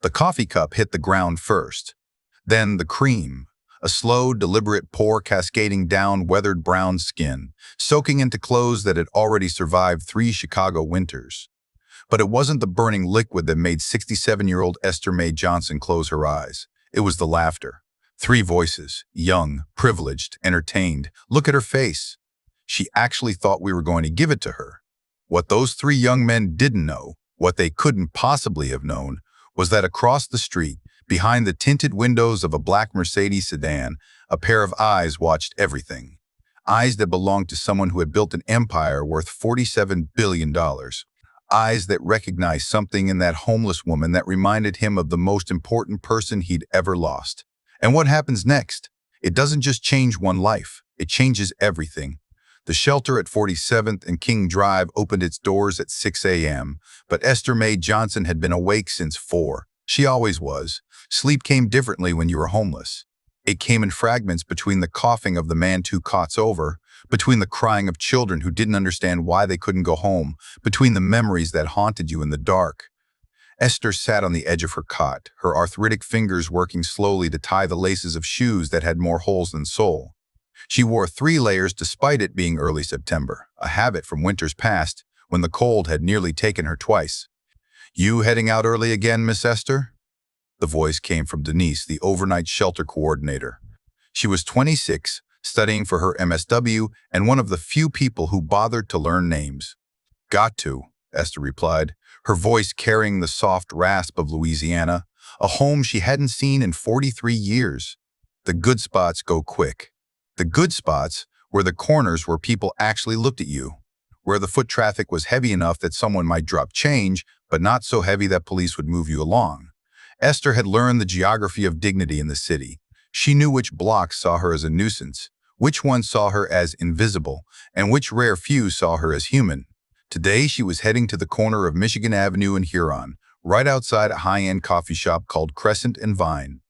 The coffee cup hit the ground first. Then the cream, a slow, deliberate pour cascading down weathered brown skin, soaking into clothes that had already survived 3 Chicago winters. But it wasn't the burning liquid that made 67-year-old Esther Mae Johnson close her eyes. It was the laughter. 3 voices, young, privileged, entertained. Look at her face. She actually thought we were going to give it to her. What those 3 young men didn't know, what they couldn't possibly have known, was that across the street, behind the tinted windows of a black Mercedes sedan, a pair of eyes watched everything. Eyes that belonged to someone who had built an empire worth $47 billion. Eyes that recognized something in that homeless woman that reminded him of the most important person he'd ever lost. And what happens next? It doesn't just change one life, it changes everything. The shelter at 47th and King Drive opened its doors at 6 a.m., but Esther Mae Johnson had been awake since 4. She always was. Sleep came differently when you were homeless. It came in fragments between the coughing of the man 2 cots over, between the crying of children who didn't understand why they couldn't go home, between the memories that haunted you in the dark. Esther sat on the edge of her cot, her arthritic fingers working slowly to tie the laces of shoes that had more holes than sole. She wore 3 layers despite it being early September, a habit from winters past when the cold had nearly taken her twice. "You heading out early again, Miss Esther?" The voice came from Denise, the overnight shelter coordinator. She was 26, studying for her MSW, and one of the few people who bothered to learn names. "Got to," Esther replied, her voice carrying the soft rasp of Louisiana, a home she hadn't seen in 43 years. The good spots go quick. The good spots were the corners where people actually looked at you, where the foot traffic was heavy enough that someone might drop change, but not so heavy that police would move you along. Esther had learned the geography of dignity in the city. She knew which blocks saw her as a nuisance, which ones saw her as invisible, and which rare few saw her as human. Today, she was heading to the corner of Michigan Avenue and Huron, right outside a high-end coffee shop called Crescent and Vine.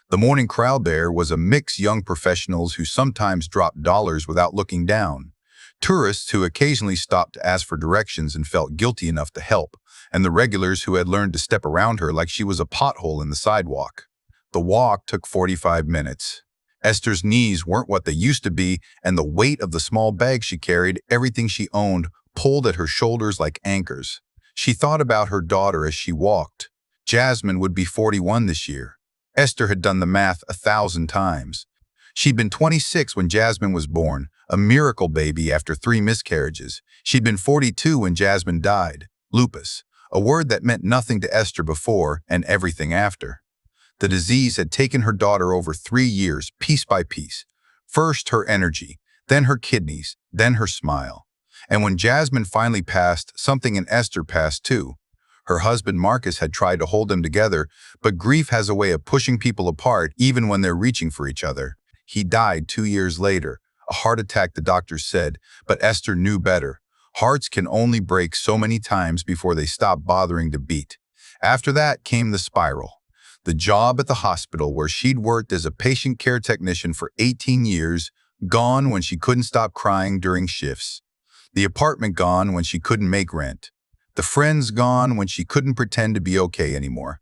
The morning crowd there was a mix young professionals who sometimes dropped dollars without looking down, tourists who occasionally stopped to ask for directions and felt guilty enough to help, and the regulars who had learned to step around her like she was a pothole in the sidewalk. The walk took 45 minutes. Esther's knees weren't what they used to be, and the weight of the small bag she carried, everything she owned, pulled at her shoulders like anchors. She thought about her daughter as she walked. Jasmine would be 41 this year. Esther had done the math 1,000 times. She'd been 26 when Jasmine was born, a miracle baby after 3 miscarriages. She'd been 42 when Jasmine died. Lupus, a word that meant nothing to Esther before and everything after. The disease had taken her daughter over 3 years, piece by piece. First her energy, then her kidneys, then her smile. And when Jasmine finally passed, something in Esther passed too. Her husband Marcus had tried to hold them together, but grief has a way of pushing people apart even when they're reaching for each other. He died 2 years later, a heart attack the doctors said, but Esther knew better. Hearts can only break so many times before they stop bothering to beat. After that came the spiral. The job at the hospital where she'd worked as a patient care technician for 18 years, gone when she couldn't stop crying during shifts. The apartment gone when she couldn't make rent. The friends gone when she couldn't pretend to be okay anymore.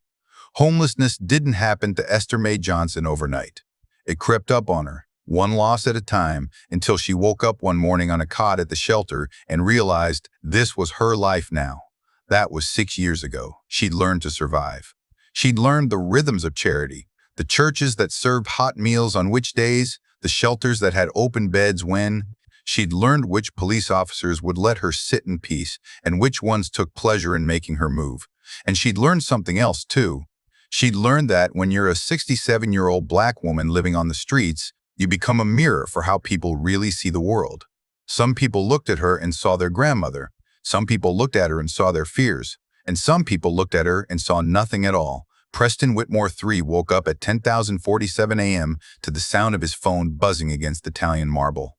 Homelessness didn't happen to Esther Mae Johnson overnight. It crept up on her, one loss at a time, until she woke up one morning on a cot at the shelter and realized this was her life now. That was 6 years ago. She'd learned to survive. She'd learned the rhythms of charity, the churches that served hot meals on which days, the shelters that had open beds when. She'd learned which police officers would let her sit in peace and which ones took pleasure in making her move. And she'd learned something else, too. She'd learned that when you're a 67-year-old black woman living on the streets, you become a mirror for how people really see the world. Some people looked at her and saw their grandmother. Some people looked at her and saw their fears. And some people looked at her and saw nothing at all. Preston Whitmore III woke up at 10:47 a.m. to the sound of his phone buzzing against Italian marble.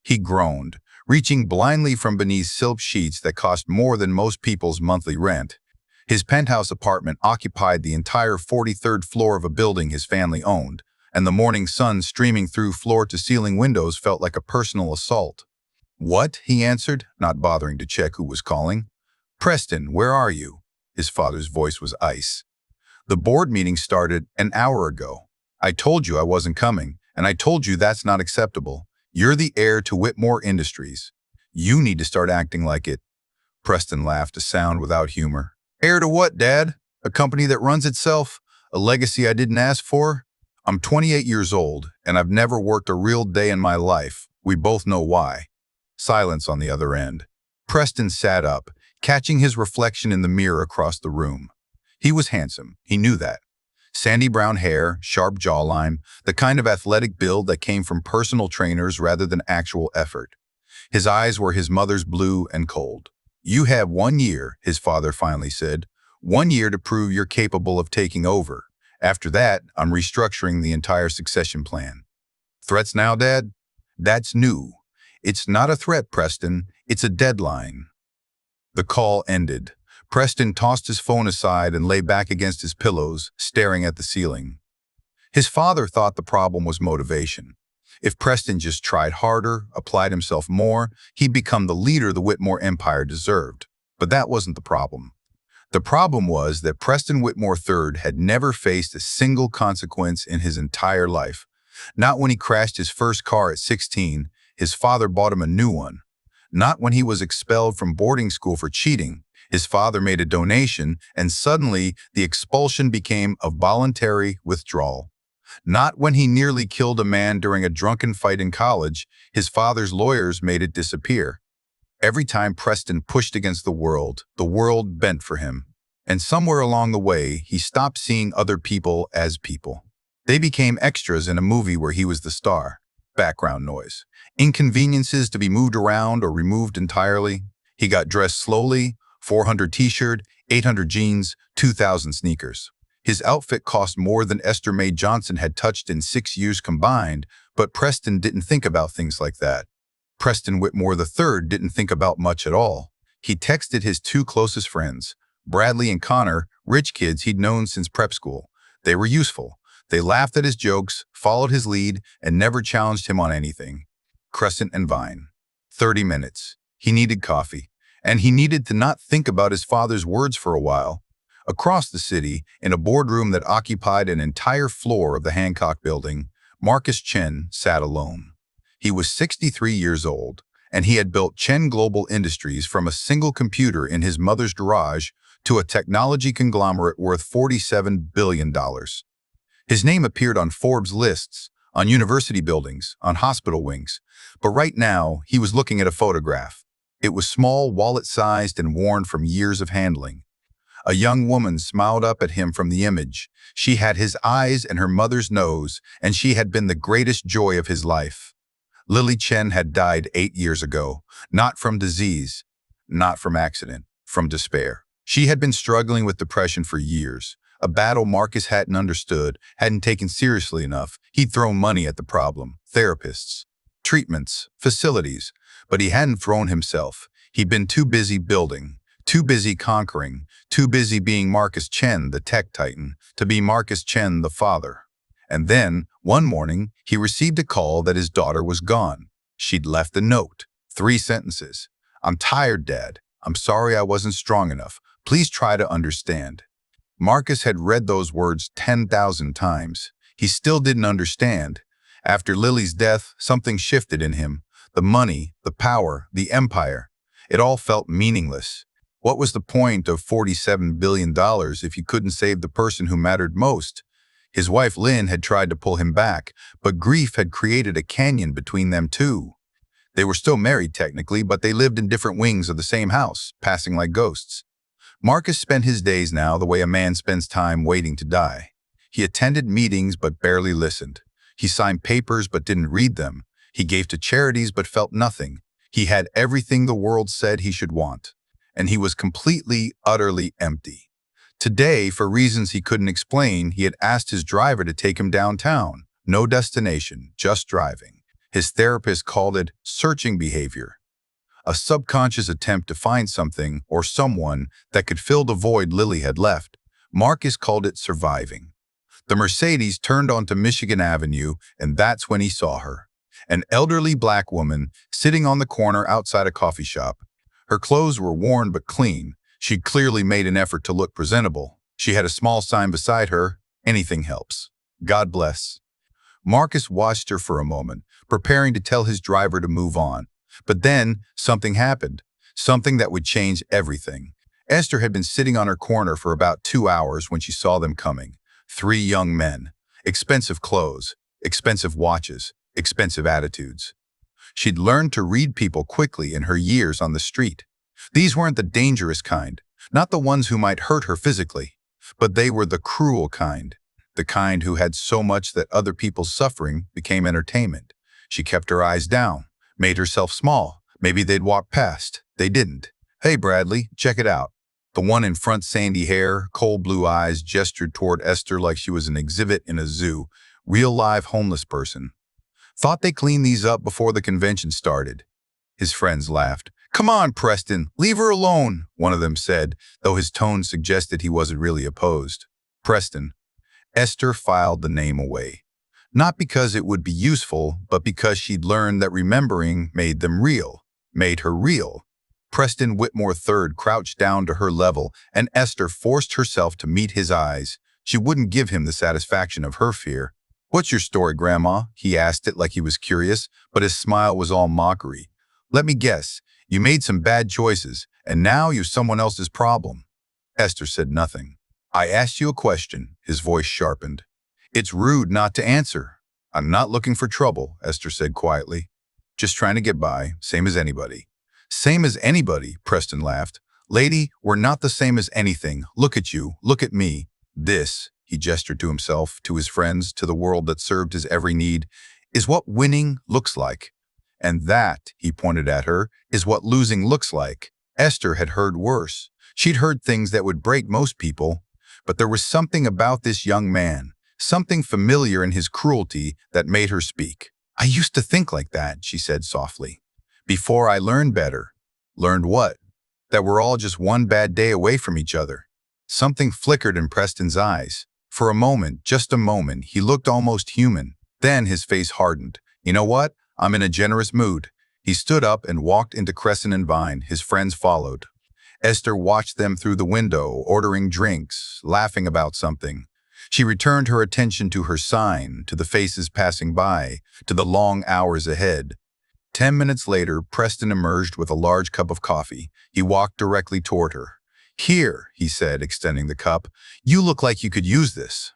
He groaned, reaching blindly from beneath silk sheets that cost more than most people's monthly rent. His penthouse apartment occupied the entire 43rd floor of a building his family owned, and the morning sun streaming through floor-to-ceiling windows felt like a personal assault. "What?" he answered, not bothering to check who was calling. "Preston, where are you?" His father's voice was ice. The board meeting started an hour ago. I told you I wasn't coming, and I told you that's not acceptable. You're the heir to Whitmore Industries. You need to start acting like it." Preston laughed, a sound without humor. "Heir to what, Dad? A company that runs itself? A legacy I didn't ask for? I'm 28 years old, and I've never worked a real day in my life. We both know why." Silence on the other end. Preston sat up, catching his reflection in the mirror across the room. He was handsome, he knew that. Sandy brown hair, sharp jawline, the kind of athletic build that came from personal trainers rather than actual effort. His eyes were his mother's, blue and cold. "You have 1 year," his father finally said. "1 year to prove you're capable of taking over. After that, I'm restructuring the entire succession plan." "Threats now, Dad?" "That's new. It's not a threat, Preston. It's a deadline." The call ended. Preston tossed his phone aside and lay back against his pillows, staring at the ceiling. His father thought the problem was motivation. If Preston just tried harder, applied himself more, he'd become the leader the Whitmore empire deserved. But that wasn't the problem. The problem was that Preston Whitmore III had never faced a single consequence in his entire life. Not when he crashed his first car at 16, his father bought him a new one. Not when he was expelled from boarding school for cheating. His father made a donation, and suddenly the expulsion became a voluntary withdrawal. Not when he nearly killed a man during a drunken fight in college. His father's lawyers made it disappear. Every time Preston pushed against the world bent for him. And somewhere along the way, he stopped seeing other people as people. They became extras in a movie where he was the star. Background noise. Inconveniences to be moved around or removed entirely. He got dressed slowly, 400 t-shirt, 800 jeans, 2,000 sneakers. His outfit cost more than Esther Mae Johnson had touched in 6 years combined, but Preston didn't think about things like that. Preston Whitmore III didn't think about much at all. He texted his 2 closest friends, Bradley and Connor, rich kids he'd known since prep school. They were useful. They laughed at his jokes, followed his lead, and never challenged him on anything. Crescent and Vine. 30 minutes. He needed coffee. And he needed to not think about his father's words for a while. Across the city, in a boardroom that occupied an entire floor of the Hancock building, Marcus Chen sat alone. He was 63 years old, and he had built Chen Global Industries from a single computer in his mother's garage to a technology conglomerate worth $47 billion. His name appeared on Forbes lists, on university buildings, on hospital wings. But right now, he was looking at a photograph. It was small, wallet-sized, and worn from years of handling. A young woman smiled up at him from the image. She had his eyes and her mother's nose, and she had been the greatest joy of his life. Lily Chen had died 8 years ago, not from disease, not from accident, from despair. She had been struggling with depression for years, a battle Marcus hadn't understood, hadn't taken seriously enough. He'd thrown money at the problem, therapists, treatments, facilities, but he hadn't thrown himself. He'd been too busy building, too busy conquering, too busy being Marcus Chen, the tech titan, to be Marcus Chen, the father. And then, one morning, he received a call that his daughter was gone. She'd left a note, 3 sentences. "I'm tired, Dad. I'm sorry I wasn't strong enough. Please try to understand." Marcus had read those words 10,000 times. He still didn't understand. After Lily's death, something shifted in him. The money, the power, the empire. It all felt meaningless. What was the point of $47 billion if you couldn't save the person who mattered most? His wife Lynn had tried to pull him back, but grief had created a canyon between them too. They were still married technically, but they lived in different wings of the same house, passing like ghosts. Marcus spent his days now the way a man spends time waiting to die. He attended meetings but barely listened. He signed papers but didn't read them. He gave to charities but felt nothing. He had everything the world said he should want. And he was completely, utterly empty. Today, for reasons he couldn't explain, he had asked his driver to take him downtown. No destination, just driving. His therapist called it searching behavior. A subconscious attempt to find something or someone that could fill the void Lily had left. Marcus called it surviving. The Mercedes turned onto Michigan Avenue, and that's when he saw her. An elderly black woman sitting on the corner outside a coffee shop. Her clothes were worn but clean. She'd clearly made an effort to look presentable. She had a small sign beside her, "Anything helps. God bless." Marcus watched her for a moment, preparing to tell his driver to move on. But then something happened, something that would change everything. Esther had been sitting on her corner for about 2 hours when she saw them coming. 3 young men. Expensive clothes, expensive watches, expensive attitudes. She'd learned to read people quickly in her years on the street. These weren't the dangerous kind, not the ones who might hurt her physically, but they were the cruel kind, the kind who had so much that other people's suffering became entertainment. She kept her eyes down, made herself small. Maybe they'd walk past. They didn't. "Hey, Bradley, check it out." The one in front, sandy hair, cold blue eyes, gestured toward Esther like she was an exhibit in a zoo. Real live homeless person. "Thought they cleaned these up before the convention started." His friends laughed. "Come on, Preston, leave her alone," one of them said, though his tone suggested he wasn't really opposed. Preston. Esther filed the name away. Not because it would be useful, but because she'd learned that remembering made them real, made her real. Preston Whitmore III crouched down to her level, and Esther forced herself to meet his eyes. She wouldn't give him the satisfaction of her fear. "What's your story, Grandma?" He asked it like he was curious, but his smile was all mockery. "Let me guess. You made some bad choices, and now you're someone else's problem." Esther said nothing. "I asked you a question," his voice sharpened. "It's rude not to answer." "I'm not looking for trouble," Esther said quietly. "Just trying to get by, same as anybody." "Same as anybody," Preston laughed. "Lady, we're not the same as anything. Look at you, look at me. This," he gestured to himself, to his friends, to the world that served his every need, "is what winning looks like. And that," he pointed at her, "is what losing looks like." Esther had heard worse. She'd heard things that would break most people. But there was something about this young man, something familiar in his cruelty that made her speak. "I used to think like that," she said softly. "Before I learned better." "Learned what?" "That we're all just one bad day away from each other." Something flickered in Preston's eyes. For a moment, just a moment, he looked almost human. Then his face hardened. "You know what? I'm in a generous mood." He stood up and walked into Crescent and Vine. His friends followed. Esther watched them through the window, ordering drinks, laughing about something. She returned her attention to her sign, to the faces passing by, to the long hours ahead. 10 minutes later, Preston emerged with a large cup of coffee. He walked directly toward her. "Here," he said, extending the cup. "You look like you could use this."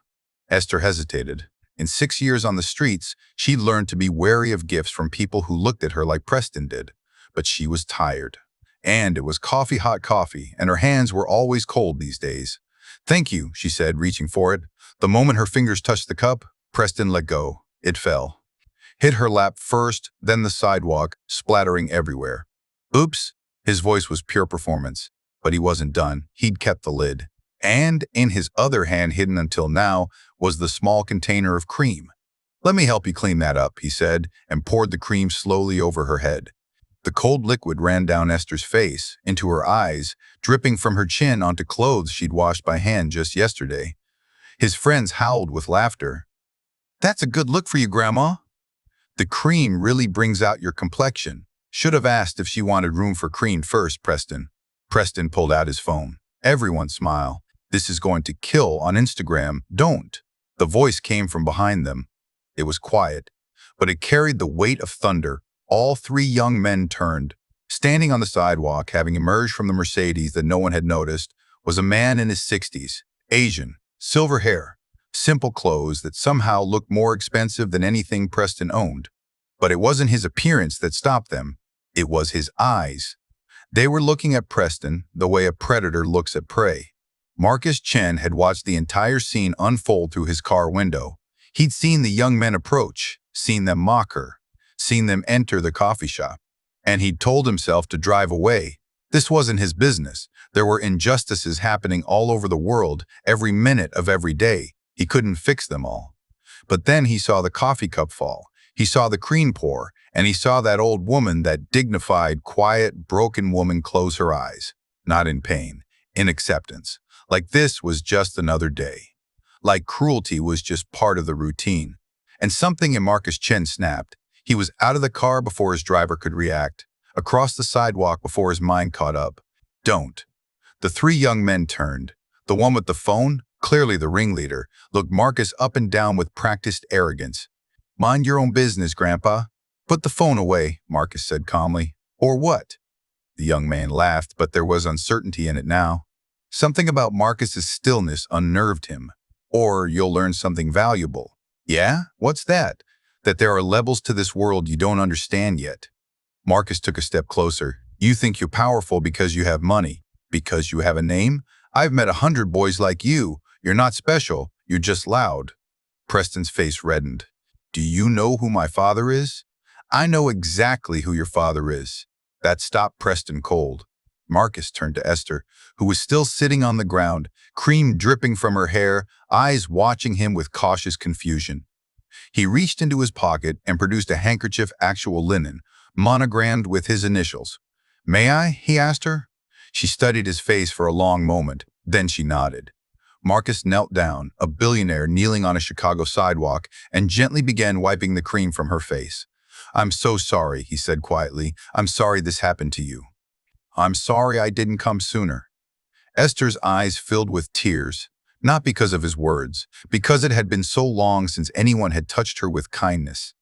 Esther hesitated. In 6 years on the streets, she'd learned to be wary of gifts from people who looked at her like Preston did. But she was tired. And it was hot coffee, and her hands were always cold these days. "Thank you," she said, reaching for it. The moment her fingers touched the cup, Preston let go. It fell. Hit her lap first, then the sidewalk, splattering everywhere. "Oops." His voice was pure performance. But he wasn't done. He'd kept the lid. And in his other hand, hidden until now, was the small container of cream. "Let me help you clean that up," he said, and poured the cream slowly over her head. The cold liquid ran down Esther's face, into her eyes, dripping from her chin onto clothes she'd washed by hand just yesterday. His friends howled with laughter. "That's a good look for you, Grandma." "The cream really brings out your complexion." "Should have asked if she wanted room for cream first, Preston." Preston pulled out his phone. Everyone smile. "This is going to kill on Instagram. Don't." The voice came from behind them. It was quiet, but it carried the weight of thunder. All 3 young men turned. Standing on the sidewalk, having emerged from the Mercedes that no one had noticed, was a man in his 60s, Asian, silver hair, simple clothes that somehow looked more expensive than anything Preston owned. But it wasn't his appearance that stopped them. It was his eyes. They were looking at Preston the way a predator looks at prey. Marcus Chen had watched the entire scene unfold through his car window. He'd seen the young men approach, seen them mock her, seen them enter the coffee shop. And he'd told himself to drive away. This wasn't his business. There were injustices happening all over the world, every minute of every day. He couldn't fix them all. But then he saw the coffee cup fall. He saw the cream pour, and he saw that old woman, that dignified, quiet, broken woman, close her eyes. Not in pain, in acceptance. Like this was just another day. Like cruelty was just part of the routine. And something in Marcus Chen snapped. He was out of the car before his driver could react, across the sidewalk before his mind caught up. "Don't." The 3 young men turned. The one with the phone, clearly the ringleader, looked Marcus up and down with practiced arrogance. "Mind your own business, Grandpa." "Put the phone away," Marcus said calmly. "Or what?" The young man laughed, but there was uncertainty in it now. Something about Marcus's stillness unnerved him. "Or you'll learn something valuable." "Yeah? What's that?" "That there are levels to this world you don't understand yet." Marcus took a step closer. "You think you're powerful because you have money. Because you have a name? I've met 100 boys like you. You're not special. You're just loud." Preston's face reddened. "Do you know who my father is?" "I know exactly who your father is." That stopped Preston cold. Marcus turned to Esther, who was still sitting on the ground, cream dripping from her hair, eyes watching him with cautious confusion. He reached into his pocket and produced a handkerchief, actual linen, monogrammed with his initials. "May I?" he asked her. She studied his face for a long moment, then she nodded. Marcus knelt down, a billionaire kneeling on a Chicago sidewalk, and gently began wiping the cream from her face. "I'm so sorry," he said quietly. "I'm sorry this happened to you. I'm sorry I didn't come sooner." Esther's eyes filled with tears, not because of his words, because it had been so long since anyone had touched her with kindness.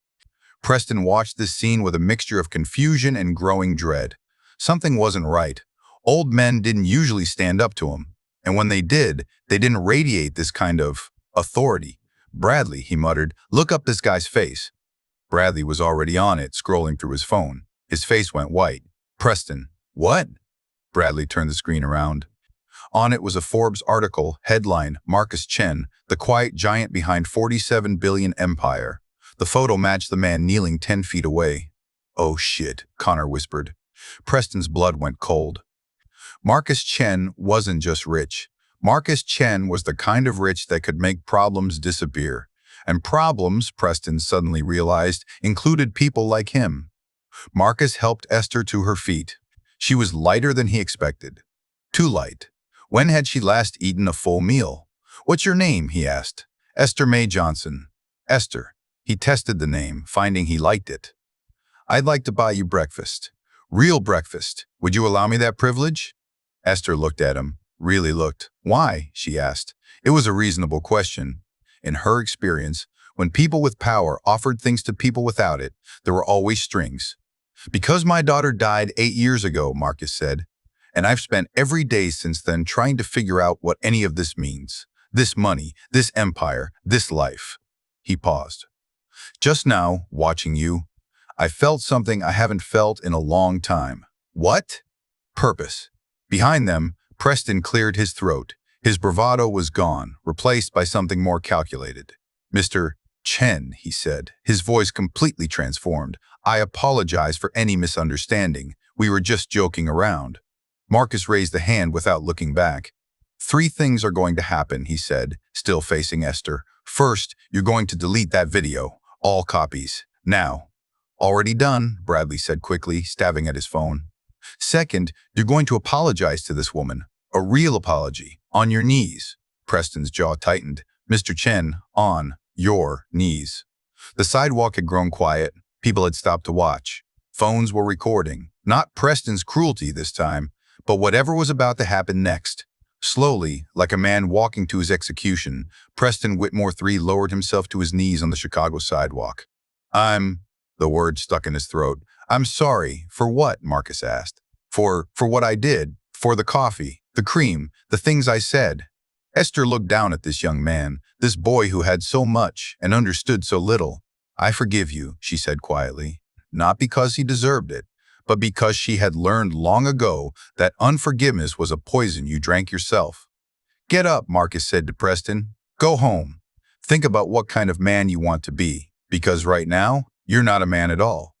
Preston watched this scene with a mixture of confusion and growing dread. Something wasn't right. Old men didn't usually stand up to him, and when they didn't radiate this kind of authority. "Bradley," he muttered, "look up this guy's face." Bradley was already on it, scrolling through his phone. His face went white. "Preston, what?" Bradley turned the screen around. On it was a Forbes article, headline, "Marcus Chen, the quiet giant behind 47 billion empire." The photo matched the man kneeling 10 feet away. "Oh shit," Connor whispered. Preston's blood went cold. Marcus Chen wasn't just rich. Marcus Chen was the kind of rich that could make problems disappear. And problems, Preston suddenly realized, included people like him. Marcus helped Esther to her feet. She was lighter than he expected. Too light. When had she last eaten a full meal? "What's your name?" he asked. "Esther Mae Johnson." "Esther." He tested the name, finding he liked it. "I'd like to buy you breakfast. Real breakfast. Would you allow me that privilege?" Esther looked at him, really looked. "Why?" she asked. It was a reasonable question. In her experience, when people with power offered things to people without it, there were always strings. "Because my daughter died 8 years ago," Marcus said, "and I've spent every day since then trying to figure out what any of this means. This money, this empire, this life." He paused. "Just now, watching you, I felt something I haven't felt in a long time." "What?" "Purpose." Behind them, Preston cleared his throat. His bravado was gone, replaced by something more calculated. "Mr. Chen," he said, his voice completely transformed. "I apologize for any misunderstanding. We were just joking around." Marcus raised a hand without looking back. "3 things are going to happen," he said, still facing Esther. "First, you're going to delete that video. All copies. Now." "Already done," Bradley said quickly, stabbing at his phone. "Second, you're going to apologize to this woman. A real apology. On your knees." Preston's jaw tightened. "Mr. Chen, on your knees." The sidewalk had grown quiet. People had stopped to watch. Phones were recording. Not Preston's cruelty this time, but whatever was about to happen next. Slowly, like a man walking to his execution, Preston Whitmore III lowered himself to his knees on the Chicago sidewalk. The word stuck in his throat. "I'm sorry." "For what?" Marcus asked. For what I did. For the coffee, the cream, the things I said." Esther looked down at this young man, this boy who had so much and understood so little. "I forgive you," she said quietly. Not because he deserved it, but because she had learned long ago that unforgiveness was a poison you drank yourself. "Get up," Marcus said to Preston. "Go home. Think about what kind of man you want to be, because right now, you're not a man at all."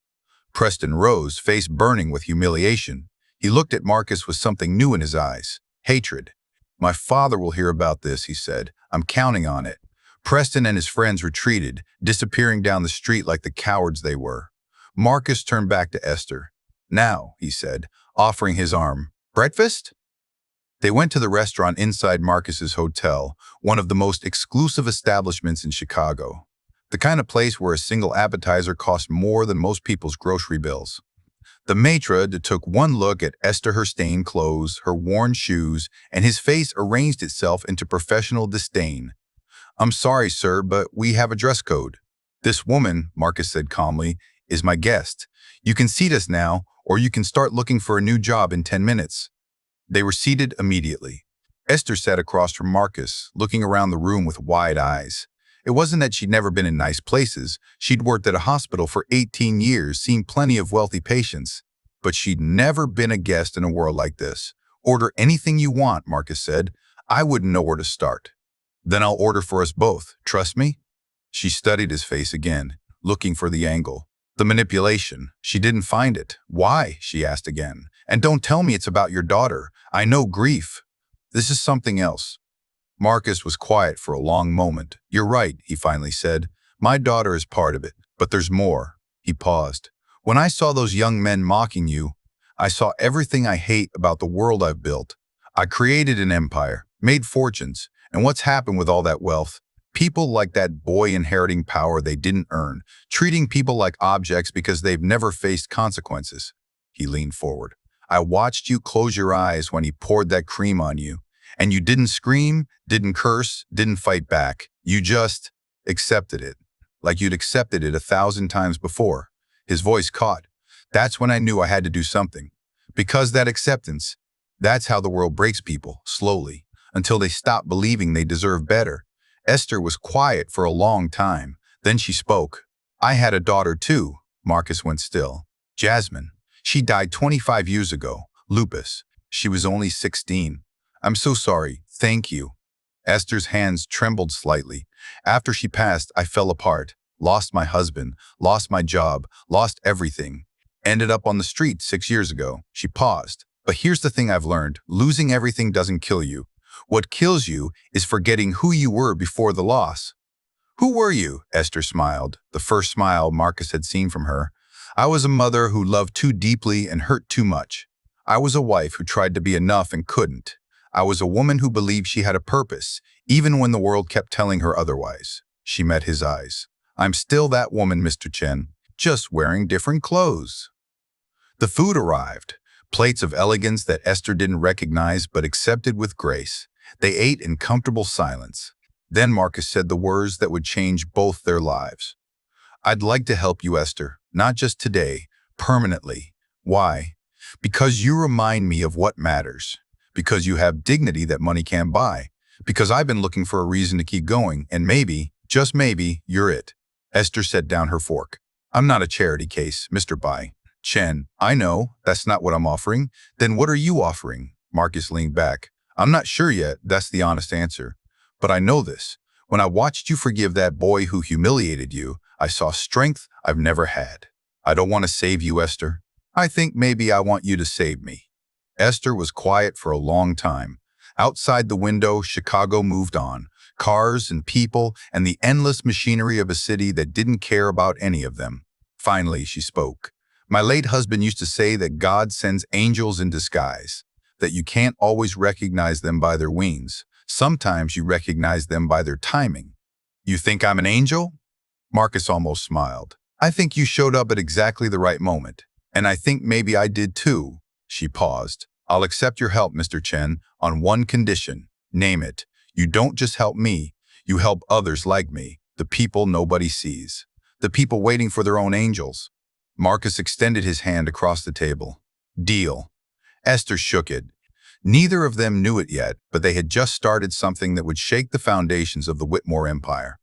Preston rose, face burning with humiliation. He looked at Marcus with something new in his eyes. Hatred. "My father will hear about this," he said. "I'm counting on it." Preston and his friends retreated, disappearing down the street like the cowards they were. Marcus turned back to Esther. "Now," he said, offering his arm. "Breakfast?" They went to the restaurant inside Marcus's hotel, one of the most exclusive establishments in Chicago. The kind of place where a single appetizer costs more than most people's grocery bills. The maitre d' took one look at Esther, her stained clothes, her worn shoes, and his face arranged itself into professional disdain. "I'm sorry, sir, but we have a dress code." "This woman," Marcus said calmly, "is my guest. You can seat us now, or you can start looking for a new job in 10 minutes." They were seated immediately. Esther sat across from Marcus, looking around the room with wide eyes. It wasn't that she'd never been in nice places. She'd worked at a hospital for 18 years, seen plenty of wealthy patients. But she'd never been a guest in a world like this. "Order anything you want," Marcus said. "I wouldn't know where to start." "Then I'll order for us both. Trust me?" She studied his face again, looking for the angle. The manipulation. She didn't find it. "Why?" she asked again. "And don't tell me it's about your daughter. I know grief. This is something else." Marcus was quiet for a long moment. "You're right," he finally said. "My daughter is part of it, but there's more." He paused. "When I saw those young men mocking you, I saw everything I hate about the world I've built. I created an empire, made fortunes, and what's happened with all that wealth? People like that boy inheriting power they didn't earn, treating people like objects because they've never faced consequences." He leaned forward. "I watched you close your eyes when he poured that cream on you. And you didn't scream, didn't curse, didn't fight back. You just accepted it, like you'd accepted it 1,000 times before." His voice caught. "That's when I knew I had to do something. Because that acceptance, that's how the world breaks people, slowly, until they stop believing they deserve better." Esther was quiet for a long time. Then she spoke. "I had a daughter too." Marcus went still. "Jasmine. She died 25 years ago. Lupus. She was only 16. I'm so sorry. Thank you." Esther's hands trembled slightly. "After she passed, I fell apart. Lost my husband, lost my job, lost everything. Ended up on the street 6 years ago." She paused. "But here's the thing I've learned. Losing everything doesn't kill you. What kills you is forgetting who you were before the loss." "Who were you?" Esther smiled, the first smile Marcus had seen from her. "I was a mother who loved too deeply and hurt too much. I was a wife who tried to be enough and couldn't. I was a woman who believed she had a purpose, even when the world kept telling her otherwise." She met his eyes. "I'm still that woman, Mr. Chen, just wearing different clothes." The food arrived, plates of elegance that Esther didn't recognize but accepted with grace. They ate in comfortable silence. Then Marcus said the words that would change both their lives. "I'd like to help you, Esther, not just today, permanently." "Why?" "Because you remind me of what matters. Because you have dignity that money can't buy. Because I've been looking for a reason to keep going, and maybe, just maybe, you're it." Esther set down her fork. "I'm not a charity case, Mr. Bai. Chen, I know, that's not what I'm offering. Then what are you offering?" Marcus leaned back. "I'm not sure yet, that's the honest answer. But I know this. When I watched you forgive that boy who humiliated you, I saw strength I've never had. I don't want to save you, Esther. I think maybe I want you to save me." Esther was quiet for a long time. Outside the window, Chicago moved on. Cars and people and the endless machinery of a city that didn't care about any of them. Finally, she spoke. "My late husband used to say that God sends angels in disguise, that you can't always recognize them by their wings. Sometimes you recognize them by their timing." "You think I'm an angel?" Marcus almost smiled. "I think you showed up at exactly the right moment. And I think maybe I did too." She paused. "I'll accept your help, Mr. Chen, on one condition. Name it. You don't just help me, you help others like me, the people nobody sees. The people waiting for their own angels." Marcus extended his hand across the table. "Deal." Esther shook it. Neither of them knew it yet, but they had just started something that would shake the foundations of the Whitmore empire.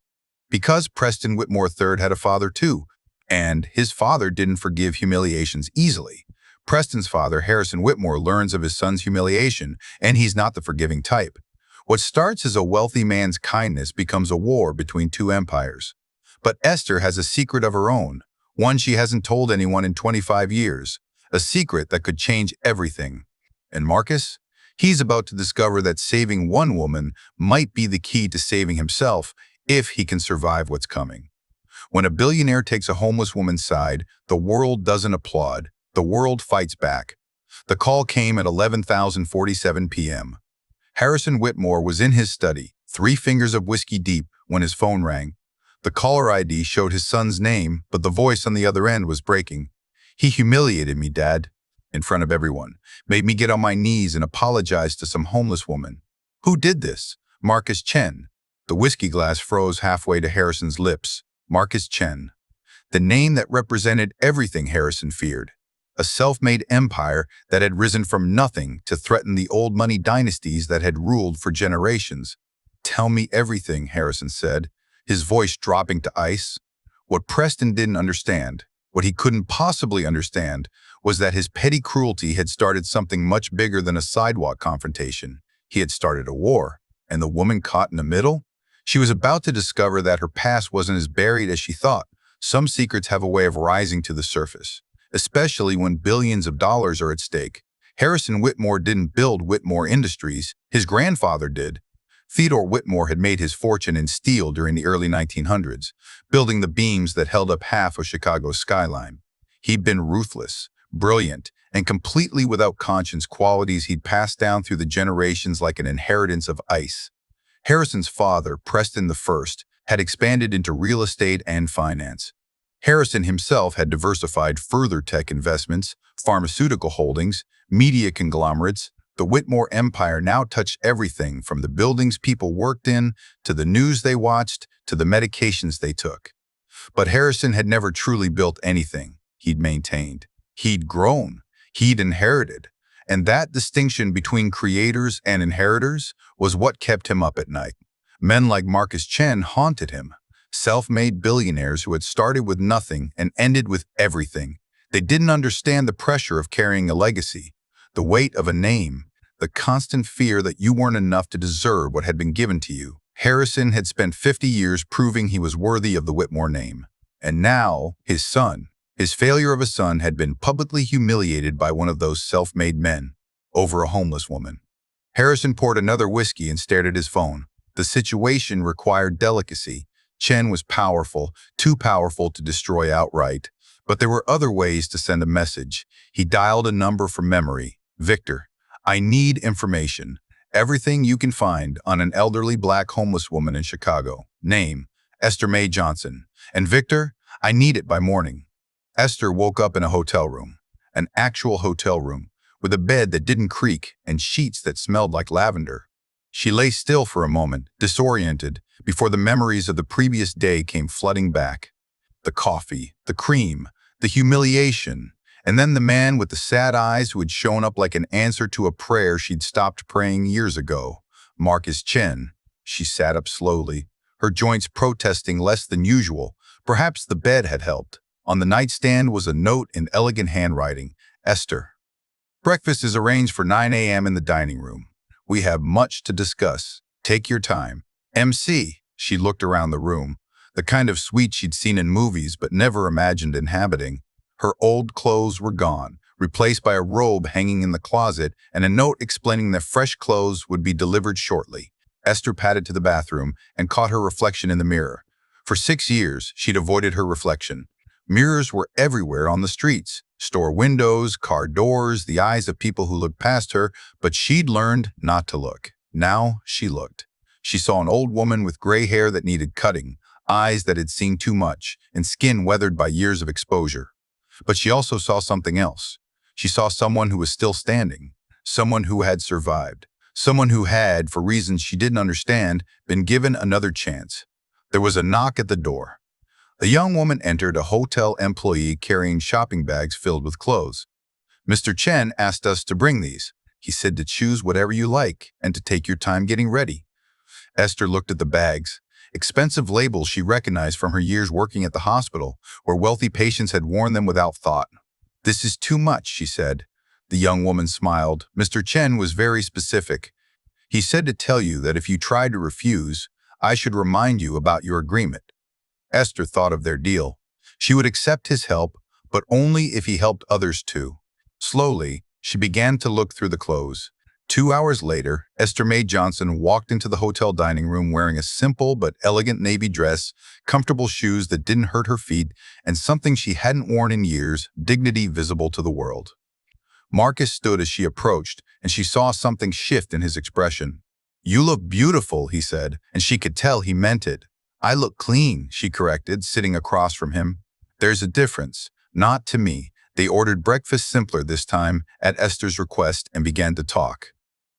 Because Preston Whitmore III had a father too, and his father didn't forgive humiliations easily. Preston's father, Harrison Whitmore, learns of his son's humiliation, and he's not the forgiving type. What starts as a wealthy man's kindness becomes a war between two empires. But Esther has a secret of her own, one she hasn't told anyone in 25 years, a secret that could change everything. And Marcus? He's about to discover that saving one woman might be the key to saving himself if he can survive what's coming. When a billionaire takes a homeless woman's side, the world doesn't applaud. The world fights back. The call came at 11:47 p.m. Harrison Whitmore was in his study, 3 fingers of whiskey deep, when his phone rang. The caller ID showed his son's name, but the voice on the other end was breaking. He humiliated me, Dad, in front of everyone, made me get on my knees and apologize to some homeless woman. Who did this? Marcus Chen. The whiskey glass froze halfway to Harrison's lips. Marcus Chen. The name that represented everything Harrison feared. A self-made empire that had risen from nothing to threaten the old money dynasties that had ruled for generations. Tell me everything, Harrison said, his voice dropping to ice. What Preston didn't understand, what he couldn't possibly understand, was that his petty cruelty had started something much bigger than a sidewalk confrontation. He had started a war, and the woman caught in the middle? She was about to discover that her past wasn't as buried as she thought. Some secrets have a way of rising to the surface, especially when billions of dollars are at stake. Harrison Whitmore didn't build Whitmore Industries, his grandfather did. Theodore Whitmore had made his fortune in steel during the early 1900s, building the beams that held up half of Chicago's skyline. He'd been ruthless, brilliant, and completely without conscience, qualities he'd passed down through the generations like an inheritance of ice. Harrison's father, Preston I, had expanded into real estate and finance. Harrison himself had diversified further tech investments, pharmaceutical holdings, media conglomerates. The Whitmore empire now touched everything from the buildings people worked in, to the news they watched, to the medications they took. But Harrison had never truly built anything, he'd maintained. He'd grown, he'd inherited. And that distinction between creators and inheritors was what kept him up at night. Men like Marcus Chen haunted him, self-made billionaires who had started with nothing and ended with everything. They didn't understand the pressure of carrying a legacy, the weight of a name, the constant fear that you weren't enough to deserve what had been given to you. Harrison had spent 50 years proving he was worthy of the Whitmore name. And now, his son, his failure of a son, had been publicly humiliated by one of those self-made men over a homeless woman. Harrison poured another whiskey and stared at his phone. The situation required delicacy. Chen was powerful, too powerful to destroy outright. But there were other ways to send a message. He dialed a number from memory. Victor, I need information. Everything you can find on an elderly black homeless woman in Chicago. Name, Esther Mae Johnson. And Victor, I need it by morning. Esther woke up in a hotel room, an actual hotel room, with a bed that didn't creak and sheets that smelled like lavender. She lay still for a moment, disoriented, before the memories of the previous day came flooding back. The coffee, the cream, the humiliation, and then the man with the sad eyes who had shown up like an answer to a prayer she'd stopped praying years ago. Marcus Chen. She sat up slowly, her joints protesting less than usual. Perhaps the bed had helped. On the nightstand was a note in elegant handwriting. Esther. Breakfast is arranged for 9 a.m. in the dining room. We have much to discuss. Take your time. MC. She looked around the room, the kind of suite she'd seen in movies but never imagined inhabiting. Her old clothes were gone, replaced by a robe hanging in the closet and a note explaining that fresh clothes would be delivered shortly. Esther padded to the bathroom and caught her reflection in the mirror. For 6 years, she'd avoided her reflection. Mirrors were everywhere on the streets, store windows, car doors, the eyes of people who looked past her, but she'd learned not to look. Now she looked. She saw an old woman with gray hair that needed cutting, eyes that had seen too much, and skin weathered by years of exposure. But she also saw something else. She saw someone who was still standing, someone who had survived, someone who had, for reasons she didn't understand, been given another chance. There was a knock at the door. A young woman entered, a hotel employee carrying shopping bags filled with clothes. Mr. Chen asked us to bring these. He said to choose whatever you like and to take your time getting ready. Esther looked at the bags. Expensive labels she recognized from her years working at the hospital, where wealthy patients had worn them without thought. This is too much, she said. The young woman smiled. Mr. Chen was very specific. He said to tell you that if you tried to refuse, I should remind you about your agreement. Esther thought of their deal. She would accept his help, but only if he helped others too. Slowly, she began to look through the clothes. 2 hours later, Esther Mae Johnson walked into the hotel dining room wearing a simple but elegant navy dress, comfortable shoes that didn't hurt her feet, and something she hadn't worn in years, dignity visible to the world. Marcus stood as she approached, and she saw something shift in his expression. You look beautiful, he said, and she could tell he meant it. I look clean, she corrected, sitting across from him. There's a difference. Not to me. They ordered breakfast simpler this time at Esther's request and began to talk.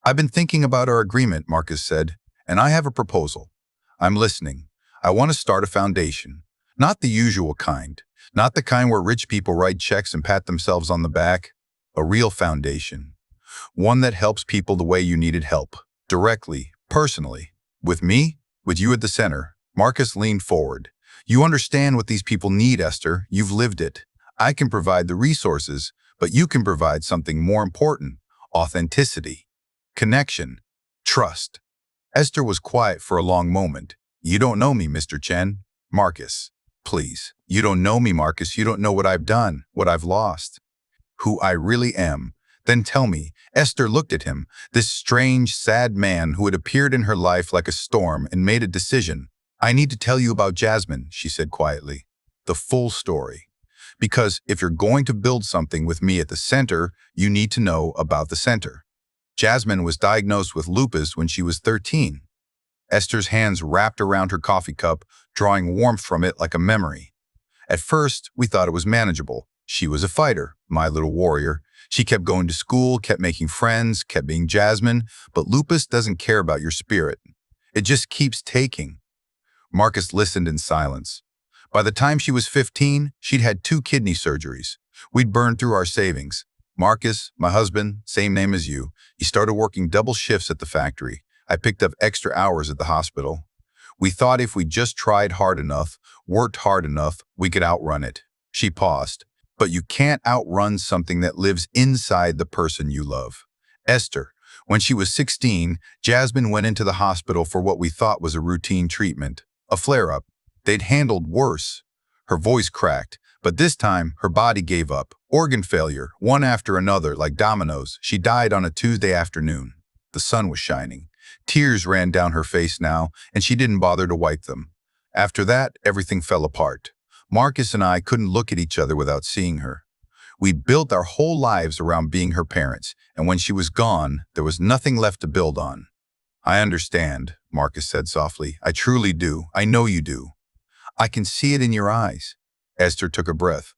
"I've been thinking about our agreement," Marcus said, "and I have a proposal. I'm listening. I want to start a foundation. Not the usual kind. Not the kind where rich people write checks and pat themselves on the back. A real foundation. One that helps people the way you needed help. Directly, personally. With me, with you at the center." Marcus leaned forward. "You understand what these people need, Esther. You've lived it. I can provide the resources, but you can provide something more important: authenticity, connection, trust." Esther was quiet for a long moment. "You don't know me, Mr. Chen." "Marcus, please. You don't know me, Marcus. You don't know what I've done, what I've lost, who I really am." "Then tell me." Esther looked at him, this strange, sad man who had appeared in her life like a storm and made a decision. "I need to tell you about Jasmine," she said quietly. "The full story. Because if you're going to build something with me at the center, you need to know about the center. Jasmine was diagnosed with lupus when she was 13. Esther's hands wrapped around her coffee cup, drawing warmth from it like a memory. "At first, we thought it was manageable. She was a fighter, my little warrior. She kept going to school, kept making friends, kept being Jasmine, but lupus doesn't care about your spirit. It just keeps taking." Marcus listened in silence. "By the time she was 15, she'd had 2 kidney surgeries. We'd burned through our savings. Marcus, my husband, same name as you, he started working double shifts at the factory. I picked up extra hours at the hospital. We thought if we just tried hard enough, worked hard enough, we could outrun it." She paused. "But you can't outrun something that lives inside the person you love. Esther, when she was 16, Jasmine went into the hospital for what we thought was a routine treatment, a flare-up. They'd handled worse." Her voice cracked, but this time her body gave up. Organ failure, one after another, like dominoes. She died on a Tuesday afternoon. The sun was shining. Tears ran down her face now, and she didn't bother to wipe them. After that, everything fell apart. Marcus and I couldn't look at each other without seeing her. We'd built our whole lives around being her parents, and when she was gone, there was nothing left to build on. "I understand," Marcus said softly. "I truly do. I know you do. I can see it in your eyes." Esther took a breath.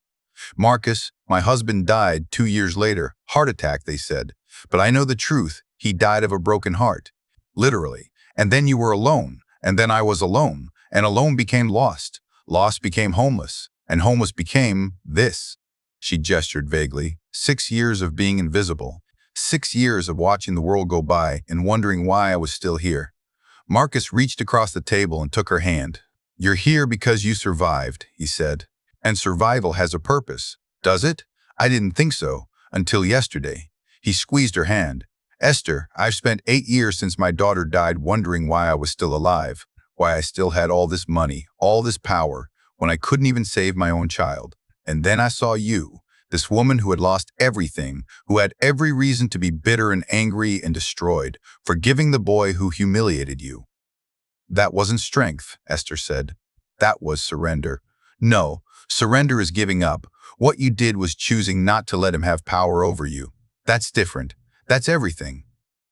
"Marcus, my husband died 2 years later. Heart attack, they said. But I know the truth. He died of a broken heart. Literally. And then you were alone. And then I was alone. And alone became lost. Lost became homeless. And homeless became this." She gestured vaguely. 6 years of being invisible. 6 years of watching the world go by and wondering why I was still here. Marcus reached across the table and took her hand. "You're here because you survived," he said. "And survival has a purpose. Does it? I didn't think so, until yesterday." He squeezed her hand. "Esther, I've spent 8 years since my daughter died wondering why I was still alive, why I still had all this money, all this power, when I couldn't even save my own child. And then I saw you, this woman who had lost everything, who had every reason to be bitter and angry and destroyed, forgiving the boy who humiliated you." "That wasn't strength," Esther said. "That was surrender." "No, surrender is giving up. What you did was choosing not to let him have power over you. That's different. That's everything."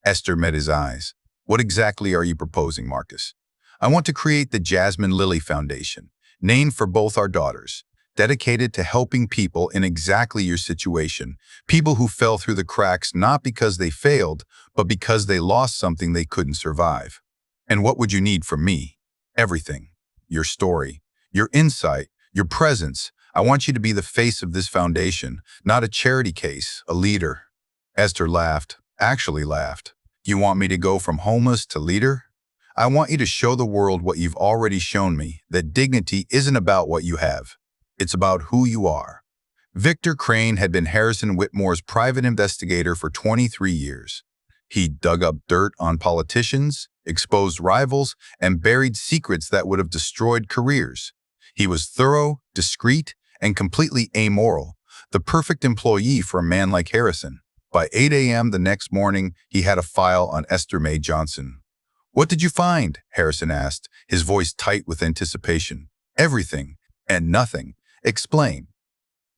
Esther met his eyes. "What exactly are you proposing, Marcus?" "I want to create the Jasmine Lily Foundation, named for both our daughters, dedicated to helping people in exactly your situation, people who fell through the cracks not because they failed, but because they lost something they couldn't survive." "And what would you need from me?" "Everything. Your story, your insight, your presence. I want you to be the face of this foundation, not a charity case, a leader." Esther laughed, actually laughed. "You want me to go from homeless to leader? I want you to show the world what you've already shown me, that dignity isn't about what you have. It's about who you are." Victor Crane had been Harrison Whitmore's private investigator for 23 years. He dug up dirt on politicians, exposed rivals, and buried secrets that would have destroyed careers. He was thorough, discreet, and completely amoral, the perfect employee for a man like Harrison. By 8 a.m. the next morning, he had a file on Esther Mae Johnson. "What did you find?" Harrison asked, his voice tight with anticipation. "Everything and nothing. Explain."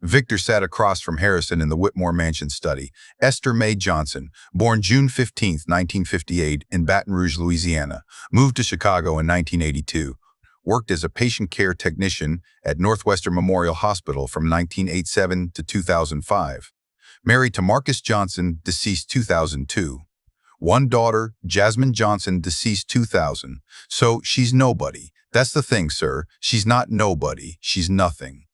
Victor sat across from Harrison in the Whitmore Mansion study. Esther Mae Johnson, born June 15, 1958, in Baton Rouge, Louisiana, moved to Chicago in 1982. worked as a patient care technician at Northwestern Memorial Hospital from 1987 to 2005. Married to Marcus Johnson, deceased 2002. One daughter, Jasmine Johnson, deceased 2000. So she's nobody. That's the thing, sir. She's not nobody. She's nothing.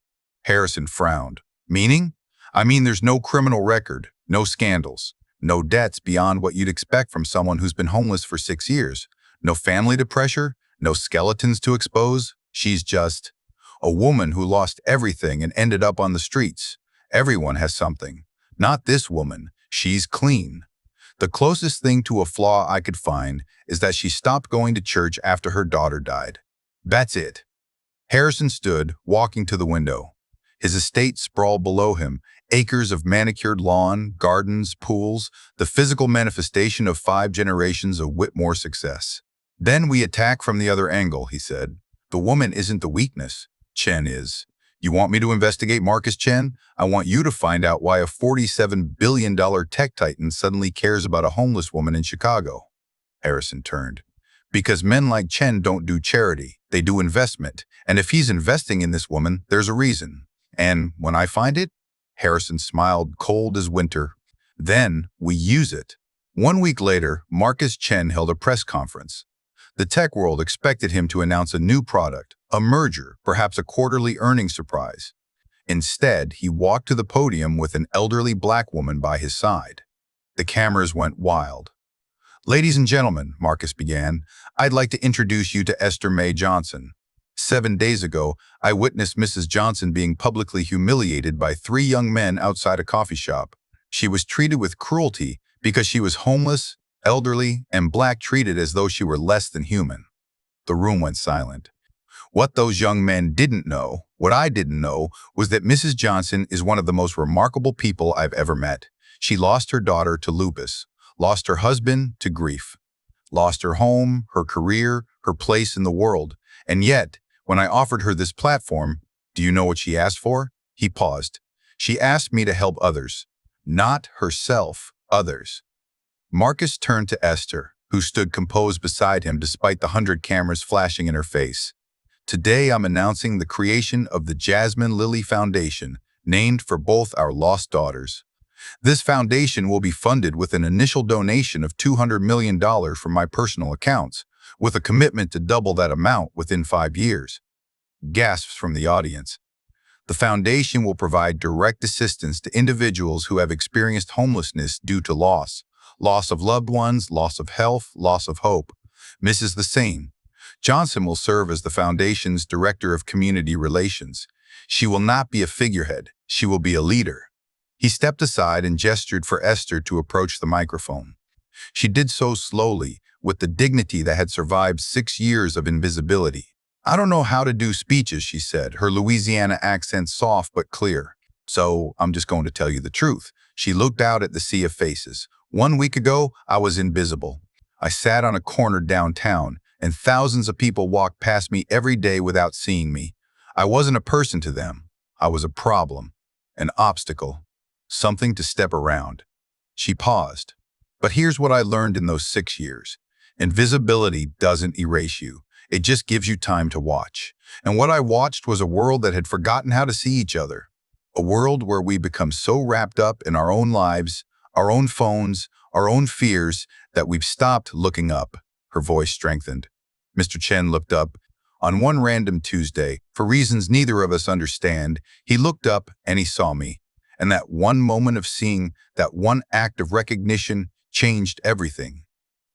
Harrison frowned. Meaning? I mean, there's no criminal record, no scandals, no debts beyond what you'd expect from someone who's been homeless for 6 years. No family to pressure, no skeletons to expose. She's just a woman who lost everything and ended up on the streets. Everyone has something. Not this woman. She's clean. The closest thing to a flaw I could find is that she stopped going to church after her daughter died. That's it. Harrison stood, walking to the window. His estate sprawled below him, acres of manicured lawn, gardens, pools, the physical manifestation of 5 generations of Whitmore success. Then we attack from the other angle, he said. The woman isn't the weakness. Chen is. You want me to investigate Marcus Chen? I want you to find out why a $47 billion tech titan suddenly cares about a homeless woman in Chicago. Harrison turned. Because men like Chen don't do charity, they do investment. And if he's investing in this woman, there's a reason. And when I find it, Harrison smiled, cold as winter. Then we use it. 1 week later, Marcus Chen held a press conference. The tech world expected him to announce a new product, a merger, perhaps a quarterly earnings surprise. Instead, he walked to the podium with an elderly black woman by his side. The cameras went wild. Ladies and gentlemen, Marcus began, I'd like to introduce you to Esther Mae Johnson. 7 days ago, I witnessed Mrs. Johnson being publicly humiliated by 3 young men outside a coffee shop. She was treated with cruelty because she was homeless, elderly, and black, treated as though she were less than human. The room went silent. What those young men didn't know, what I didn't know, was that Mrs. Johnson is one of the most remarkable people I've ever met. She lost her daughter to lupus, lost her husband to grief, lost her home, her career, her place in the world, and yet, when I offered her this platform, do you know what she asked for? He paused. She asked me to help others. Not herself, others. Marcus turned to Esther, who stood composed beside him despite the 100 cameras flashing in her face. Today I'm announcing the creation of the Jasmine Lily Foundation, named for both our lost daughters. This foundation will be funded with an initial donation of $200 million from my personal accounts, with a commitment to double that amount within 5 years. Gasps from the audience. The foundation will provide direct assistance to individuals who have experienced homelessness due to loss of loved ones, loss of health, loss of hope. Mrs. the same. Johnson will serve as the foundation's Director of Community Relations. She will not be a figurehead. She will be a leader. He stepped aside and gestured for Esther to approach the microphone. She did so slowly, with the dignity that had survived 6 years of invisibility. I don't know how to do speeches, she said, her Louisiana accent soft but clear. So I'm just going to tell you the truth. She looked out at the sea of faces. 1 week ago, I was invisible. I sat on a corner downtown, and thousands of people walked past me every day without seeing me. I wasn't a person to them. I was a problem, an obstacle, something to step around. She paused. But here's what I learned in those 6 years. Invisibility doesn't erase you. It just gives you time to watch. And what I watched was a world that had forgotten how to see each other. A world where we become so wrapped up in our own lives, our own phones, our own fears, that we've stopped looking up. Her voice strengthened. Mr. Chen looked up. On one random Tuesday, for reasons neither of us understand, he looked up and he saw me. And that one moment of seeing, that one act of recognition, changed everything.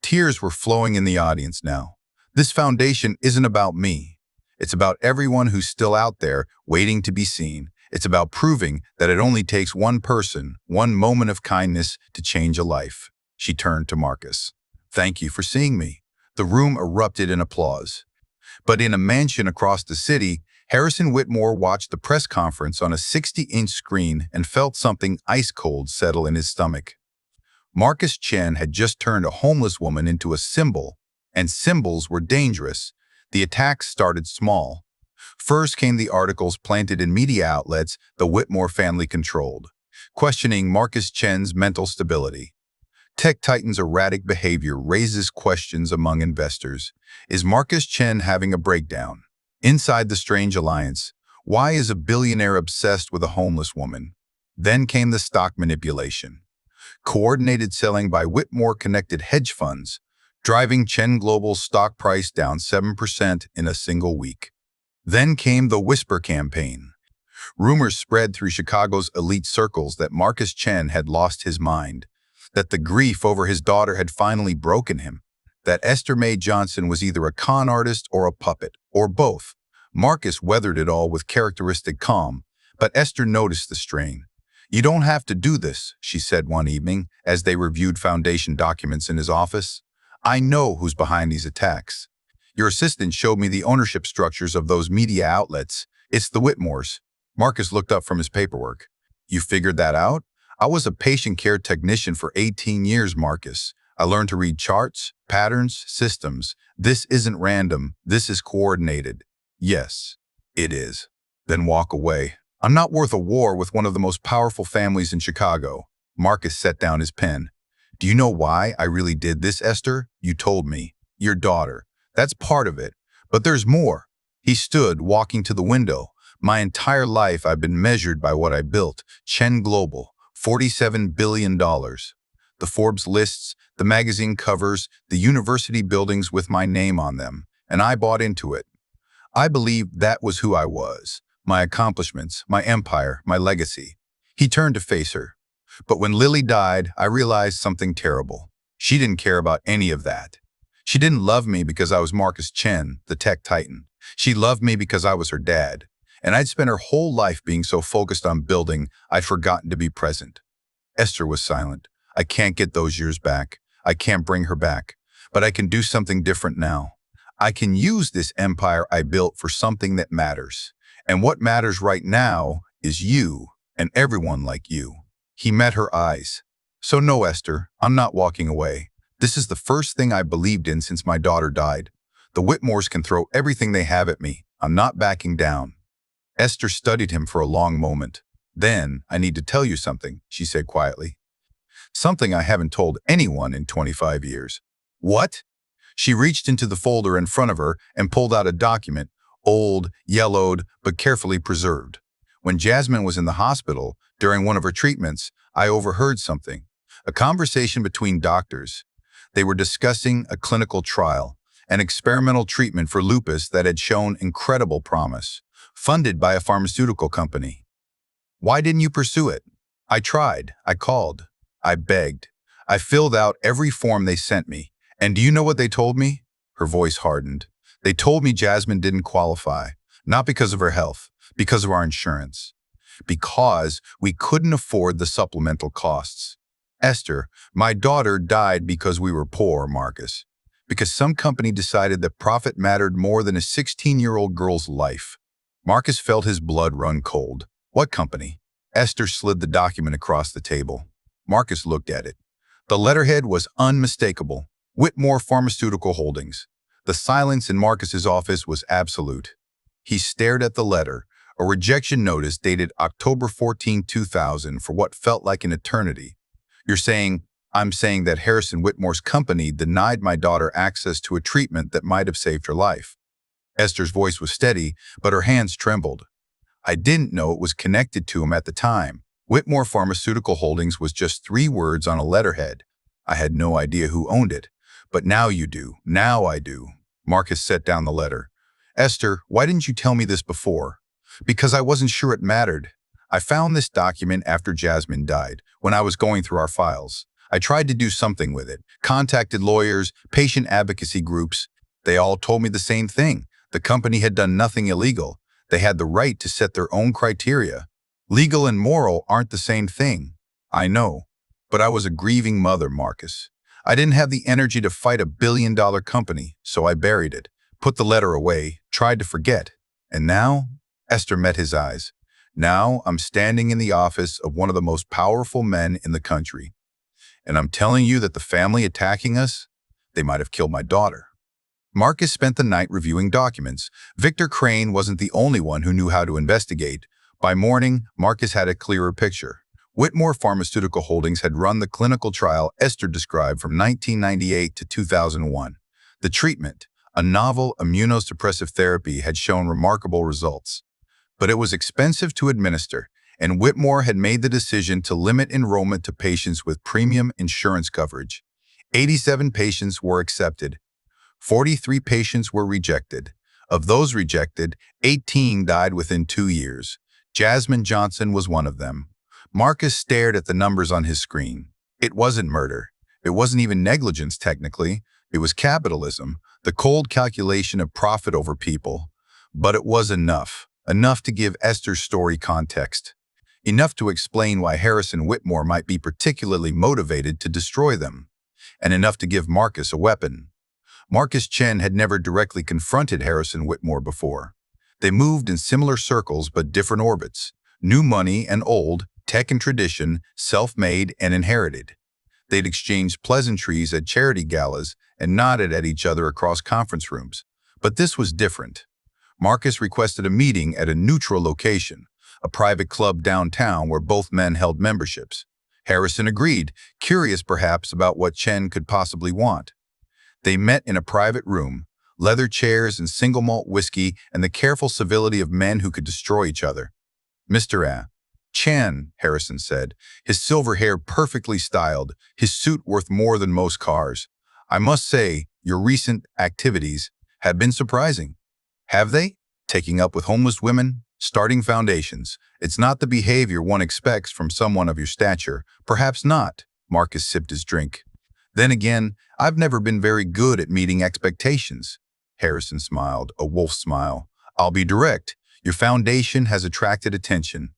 Tears were flowing in the audience now. This foundation isn't about me. It's about everyone who's still out there waiting to be seen. It's about proving that it only takes one person, one moment of kindness to change a life. She turned to Marcus. Thank you for seeing me. The room erupted in applause. But in a mansion across the city, Harrison Whitmore watched the press conference on a 60-inch screen and felt something ice-cold settle in his stomach. Marcus Chen had just turned a homeless woman into a symbol, and symbols were dangerous. The attacks started small. First came the articles planted in media outlets the Whitmore family controlled, questioning Marcus Chen's mental stability. Tech Titan's erratic behavior raises questions among investors. Is Marcus Chen having a breakdown? Inside the strange alliance, why is a billionaire obsessed with a homeless woman? Then came the stock manipulation. Coordinated selling by Whitmore-connected hedge funds, driving Chen Global's stock price down 7% in a single week. Then came the Whisper campaign. Rumors spread through Chicago's elite circles that Marcus Chen had lost his mind, that the grief over his daughter had finally broken him, that Esther Mae Johnson was either a con artist or a puppet, or both. Marcus weathered it all with characteristic calm, but Esther noticed the strain. "You don't have to do this," she said one evening as they reviewed foundation documents in his office. "I know who's behind these attacks. Your assistant showed me the ownership structures of those media outlets. It's the Whitmores." Marcus looked up from his paperwork. "You figured that out?" "I was a patient care technician for 18 years, Marcus. I learned to read charts, patterns, systems. This isn't random. This is coordinated." "Yes, it is." "Then walk away. I'm not worth a war with one of the most powerful families in Chicago." Marcus set down his pen. "Do you know why I really did this, Esther? You told me. Your daughter. That's part of it. But there's more." He stood, walking to the window. "My entire life I've been measured by what I built. Chen Global, $47 billion. The Forbes lists, the magazine covers, the university buildings with my name on them. And I bought into it. I believed that was who I was. My accomplishments, my empire, my legacy." He turned to face her. "But when Lily died, I realized something terrible. She didn't care about any of that. She didn't love me because I was Marcus Chen, the tech titan. She loved me because I was her dad. And I'd spent her whole life being so focused on building, I'd forgotten to be present." Esther was silent. "I can't get those years back. I can't bring her back. But I can do something different now. I can use this empire I built for something that matters. And what matters right now is you and everyone like you." He met her eyes. "So no, Esther, I'm not walking away. This is the first thing I believed in since my daughter died. The Whitmores can throw everything they have at me. I'm not backing down." Esther studied him for a long moment. "Then, I need to tell you something," she said quietly. "Something I haven't told anyone in 25 years." "What?" She reached into the folder in front of her and pulled out a document, old, yellowed, but carefully preserved. "When Jasmine was in the hospital, during one of her treatments, I overheard something. A conversation between doctors. They were discussing a clinical trial, an experimental treatment for lupus that had shown incredible promise, funded by a pharmaceutical company. Why didn't you pursue it?" "I tried. I called. I begged. I filled out every form they sent me. And do you know what they told me?" Her voice hardened. "They told me Jasmine didn't qualify, not because of her health, because of our insurance. Because we couldn't afford the supplemental costs. Esther, my daughter died because we were poor, Marcus. Because some company decided that profit mattered more than a 16-year-old girl's life." Marcus felt his blood run cold. "What company?" Esther slid the document across the table. Marcus looked at it. The letterhead was unmistakable. Whitmore Pharmaceutical Holdings. The silence in Marcus's office was absolute. He stared at the letter, a rejection notice dated October 14, 2000, for what felt like an eternity. "You're saying," "I'm saying that Harrison Whitmore's company denied my daughter access to a treatment that might have saved her life." Esther's voice was steady, but her hands trembled. "I didn't know it was connected to him at the time. Whitmore Pharmaceutical Holdings was just 3 words on a letterhead. I had no idea who owned it. But now you do. Now I do." Marcus set down the letter. "Esther, why didn't you tell me this before?" "Because I wasn't sure it mattered. I found this document after Jasmine died, when I was going through our files. I tried to do something with it, contacted lawyers, patient advocacy groups. They all told me the same thing. The company had done nothing illegal. They had the right to set their own criteria. Legal and moral aren't the same thing. I know. But I was a grieving mother, Marcus. I didn't have the energy to fight a billion-dollar company, so I buried it, put the letter away, tried to forget. And now," Esther met his eyes, "now I'm standing in the office of one of the most powerful men in the country. And I'm telling you that the family attacking us, they might have killed my daughter." Marcus spent the night reviewing documents. Victor Crane wasn't the only one who knew how to investigate. By morning, Marcus had a clearer picture. Whitmore Pharmaceutical Holdings had run the clinical trial Esther described from 1998 to 2001. The treatment, A novel immunosuppressive therapy had shown remarkable results, but it was expensive to administer, and Whitmore had made the decision to limit enrollment to patients with premium insurance coverage. 87 patients were accepted. 43 patients were rejected. Of those rejected, 18 died within 2 years. Jasmine Johnson was one of them. Marcus stared at the numbers on his screen. It wasn't murder. It wasn't even negligence, technically. It was capitalism, the cold calculation of profit over people. But it was enough. Enough to give Esther's story context. Enough to explain why Harrison Whitmore might be particularly motivated to destroy them. And enough to give Marcus a weapon. Marcus Chen had never directly confronted Harrison Whitmore before. They moved in similar circles but different orbits. New money and old, tech and tradition, self-made and inherited. They'd exchanged pleasantries at charity galas and nodded at each other across conference rooms. But this was different. Marcus requested a meeting at a neutral location, a private club downtown where both men held memberships. Harrison agreed, curious perhaps about what Chen could possibly want. They met in a private room, leather chairs and single malt whiskey and the careful civility of men who could destroy each other. Mr. Chen, Harrison said, his silver hair perfectly styled, his suit worth more than most cars. I must say, your recent activities have been surprising. Have they? Taking up with homeless women? Starting foundations. It's not the behavior one expects from someone of your stature. Perhaps not. Marcus sipped his drink. Then again, I've never been very good at meeting expectations. Harrison smiled, a wolf smile. I'll be direct. Your foundation has attracted attention.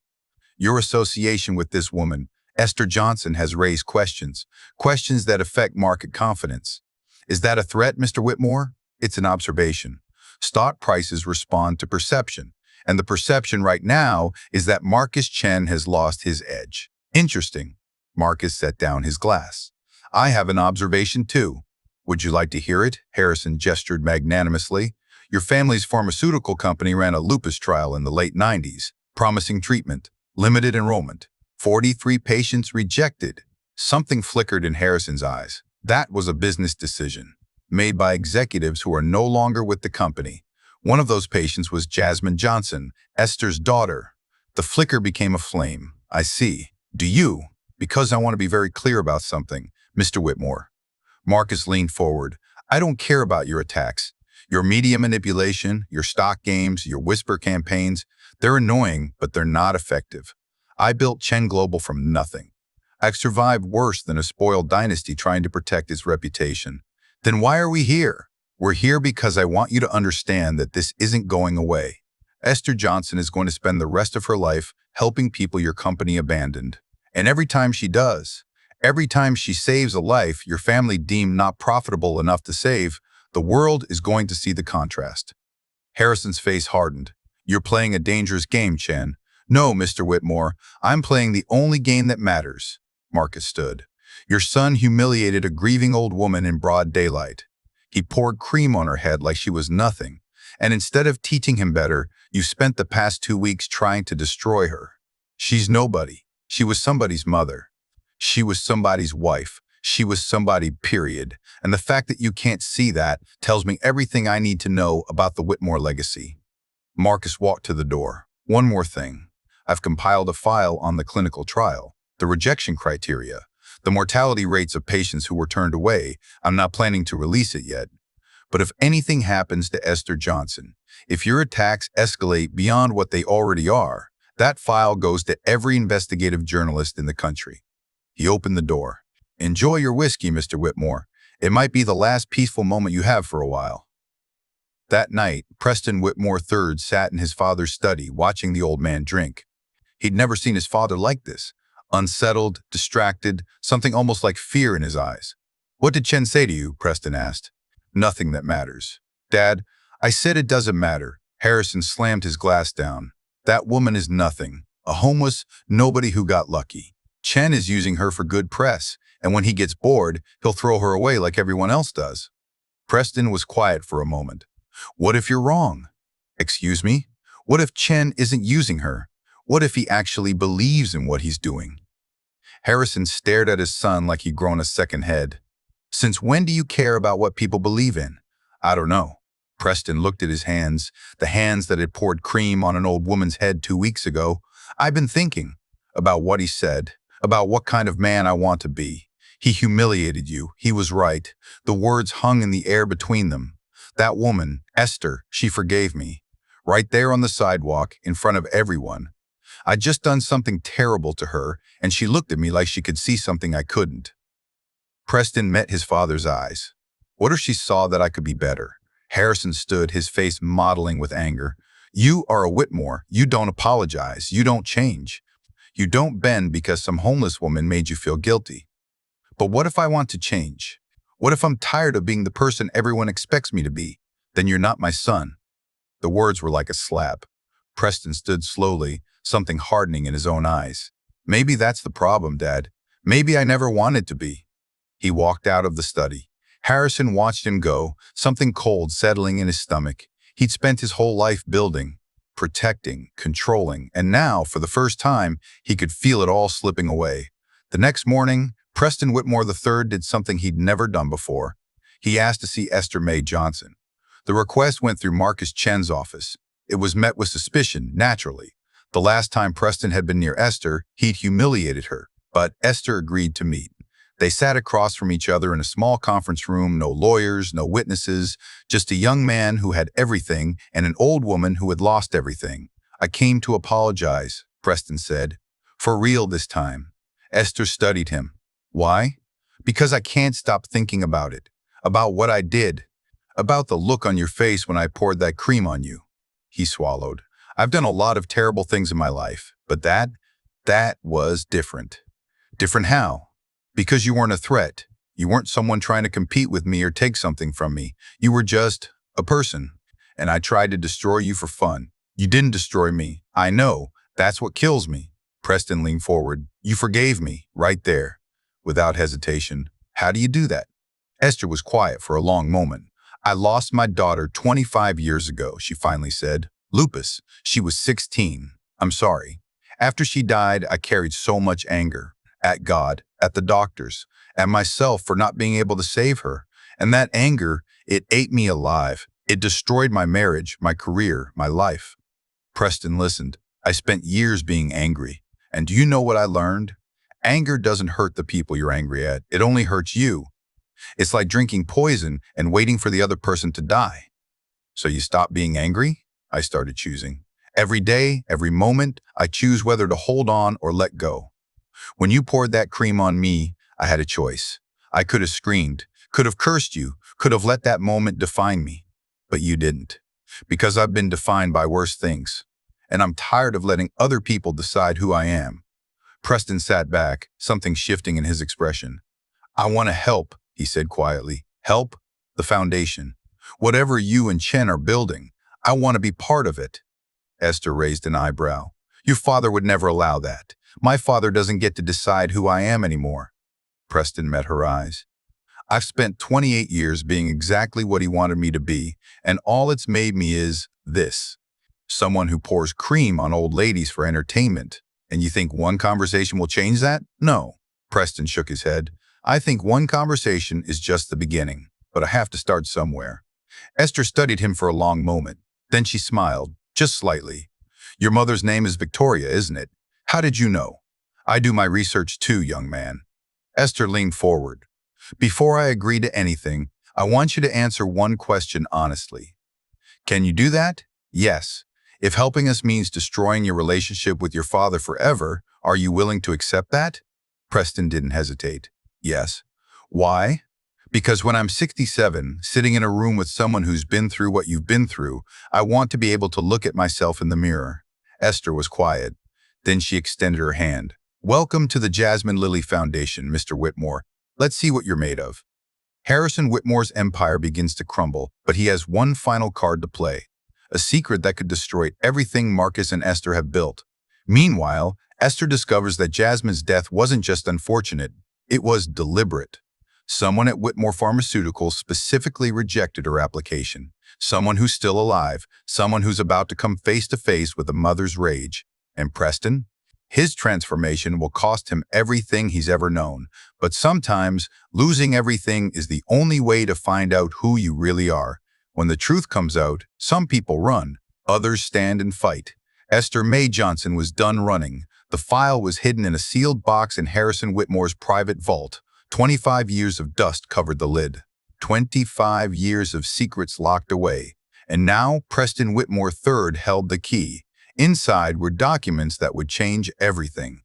Your association with this woman, Esther Johnson, has raised questions. Questions that affect market confidence. Is that a threat, Mr. Whitmore? It's an observation. Stock prices respond to perception. And the perception right now is that Marcus Chen has lost his edge. Interesting. Marcus set down his glass. I have an observation too. Would you like to hear it? Harrison gestured magnanimously. Your family's pharmaceutical company ran a lupus trial in the late 90s, promising treatment, limited enrollment. 43 patients rejected. Something flickered in Harrison's eyes. That was a business decision, made by executives who are no longer with the company. One of those patients was Jasmine Johnson, Esther's daughter. The flicker became a flame. I see. Do you? Because I want to be very clear about something, Mr. Whitmore. Marcus leaned forward. I don't care about your attacks. Your media manipulation, your stock games, your whisper campaigns, they're annoying, but they're not effective. I built Chen Global from nothing. I've survived worse than a spoiled dynasty trying to protect its reputation. Then why are we here? We're here because I want you to understand that this isn't going away. Esther Johnson is going to spend the rest of her life helping people your company abandoned. And every time she does, every time she saves a life your family deemed not profitable enough to save, the world is going to see the contrast. Harrison's face hardened. You're playing a dangerous game, Chen. No, Mr. Whitmore, I'm playing the only game that matters. Marcus stood. Your son humiliated a grieving old woman in broad daylight. He poured cream on her head like she was nothing. And instead of teaching him better, you spent the past 2 weeks trying to destroy her. She's nobody. She was somebody's mother. She was somebody's wife. She was somebody, period. And the fact that you can't see that tells me everything I need to know about the Whitmore legacy. Marcus walked to the door. One more thing. I've compiled a file on the clinical trial, the rejection criteria, the mortality rates of patients who were turned away. I'm not planning to release it yet. But if anything happens to Esther Johnson, if your attacks escalate beyond what they already are, that file goes to every investigative journalist in the country. He opened the door. Enjoy your whiskey, Mr. Whitmore. It might be the last peaceful moment you have for a while. That night, Preston Whitmore III sat in his father's study watching the old man drink. He'd never seen his father like this. Unsettled, distracted, something almost like fear in his eyes. What did Chen say to you? Preston asked. Nothing that matters. Dad, I said it doesn't matter. Harrison slammed his glass down. That woman is nothing. A homeless nobody who got lucky. Chen is using her for good press, and when he gets bored, he'll throw her away like everyone else does. Preston was quiet for a moment. What if you're wrong? Excuse me? What if Chen isn't using her? What if he actually believes in what he's doing? Harrison stared at his son like he'd grown a second head. Since when do you care about what people believe in? I don't know. Preston looked at his hands, the hands that had poured cream on an old woman's head 2 weeks ago. I've been thinking about what he said, about what kind of man I want to be. He humiliated you. He was right. The words hung in the air between them. That woman, Esther, she forgave me. Right there on the sidewalk, in front of everyone. I'd just done something terrible to her, and she looked at me like she could see something I couldn't. Preston met his father's eyes. What if she saw that I could be better? Harrison stood, his face modeling with anger. You are a Whitmore. You don't apologize. You don't change. You don't bend because some homeless woman made you feel guilty. But what if I want to change? What if I'm tired of being the person everyone expects me to be? Then you're not my son. The words were like a slap. Preston stood slowly, something hardening in his own eyes. Maybe that's the problem, Dad. Maybe I never wanted to be. He walked out of the study. Harrison watched him go, something cold settling in his stomach. He'd spent his whole life building, protecting, controlling, and now, for the first time, he could feel it all slipping away. The next morning, Preston Whitmore III did something he'd never done before. He asked to see Esther Mae Johnson. The request went through Marcus Chen's office. It was met with suspicion, naturally. The last time Preston had been near Esther, he'd humiliated her, but Esther agreed to meet. They sat across from each other in a small conference room, no lawyers, no witnesses, just a young man who had everything and an old woman who had lost everything. I came to apologize, Preston said. For real this time. Esther studied him. Why? Because I can't stop thinking about it, about what I did, about the look on your face when I poured that cream on you. He swallowed. I've done a lot of terrible things in my life, but that was different. Different how? Because you weren't a threat. You weren't someone trying to compete with me or take something from me. You were just a person. And I tried to destroy you for fun. You didn't destroy me. I know. That's what kills me. Preston leaned forward. You forgave me, right there. Without hesitation. How do you do that? Esther was quiet for a long moment. I lost my daughter 25 years ago, she finally said. Lupus. She was 16. I'm sorry. After she died, I carried so much anger. At God, at the doctors, at myself for not being able to save her. And that anger, it ate me alive. It destroyed my marriage, my career, my life. Preston listened. I spent years being angry. And do you know what I learned? Anger doesn't hurt the people you're angry at. It only hurts you. It's like drinking poison and waiting for the other person to die. So you stop being angry? I started choosing. Every day, every moment, I choose whether to hold on or let go. When you poured that cream on me, I had a choice. I could have screamed, could have cursed you, could have let that moment define me. But you didn't. Because I've been defined by worse things. And I'm tired of letting other people decide who I am. Preston sat back, something shifting in his expression. I want to help, he said quietly. Help? The foundation. Whatever you and Chen are building, I want to be part of it. Esther raised an eyebrow. Your father would never allow that. My father doesn't get to decide who I am anymore. Preston met her eyes. I've spent 28 years being exactly what he wanted me to be, and all it's made me is this. Someone who pours cream on old ladies for entertainment. And you think one conversation will change that? No. Preston shook his head. I think one conversation is just the beginning, but I have to start somewhere. Esther studied him for a long moment. Then she smiled, just slightly. Your mother's name is Victoria, isn't it? How did you know? I do my research too, young man. Esther leaned forward. Before I agree to anything, I want you to answer one question honestly. Can you do that? Yes. If helping us means destroying your relationship with your father forever, are you willing to accept that? Preston didn't hesitate. Yes. Why? Because when I'm 67, sitting in a room with someone who's been through what you've been through, I want to be able to look at myself in the mirror. Esther was quiet. Then she extended her hand. Welcome to the Jasmine Lily Foundation, Mr. Whitmore. Let's see what you're made of. Harrison Whitmore's empire begins to crumble, but he has one final card to play. A secret that could destroy everything Marcus and Esther have built. Meanwhile, Esther discovers that Jasmine's death wasn't just unfortunate, it was deliberate. Someone at Whitmore Pharmaceuticals specifically rejected her application. Someone who's still alive, someone who's about to come face to face with a mother's rage. And Preston? His transformation will cost him everything he's ever known. But sometimes, losing everything is the only way to find out who you really are. When the truth comes out, some people run, others stand and fight. Esther Mae Johnson was done running. The file was hidden in a sealed box in Harrison Whitmore's private vault. 25 years of dust covered the lid. 25 years of secrets locked away. And now Preston Whitmore III held the key. Inside were documents that would change everything.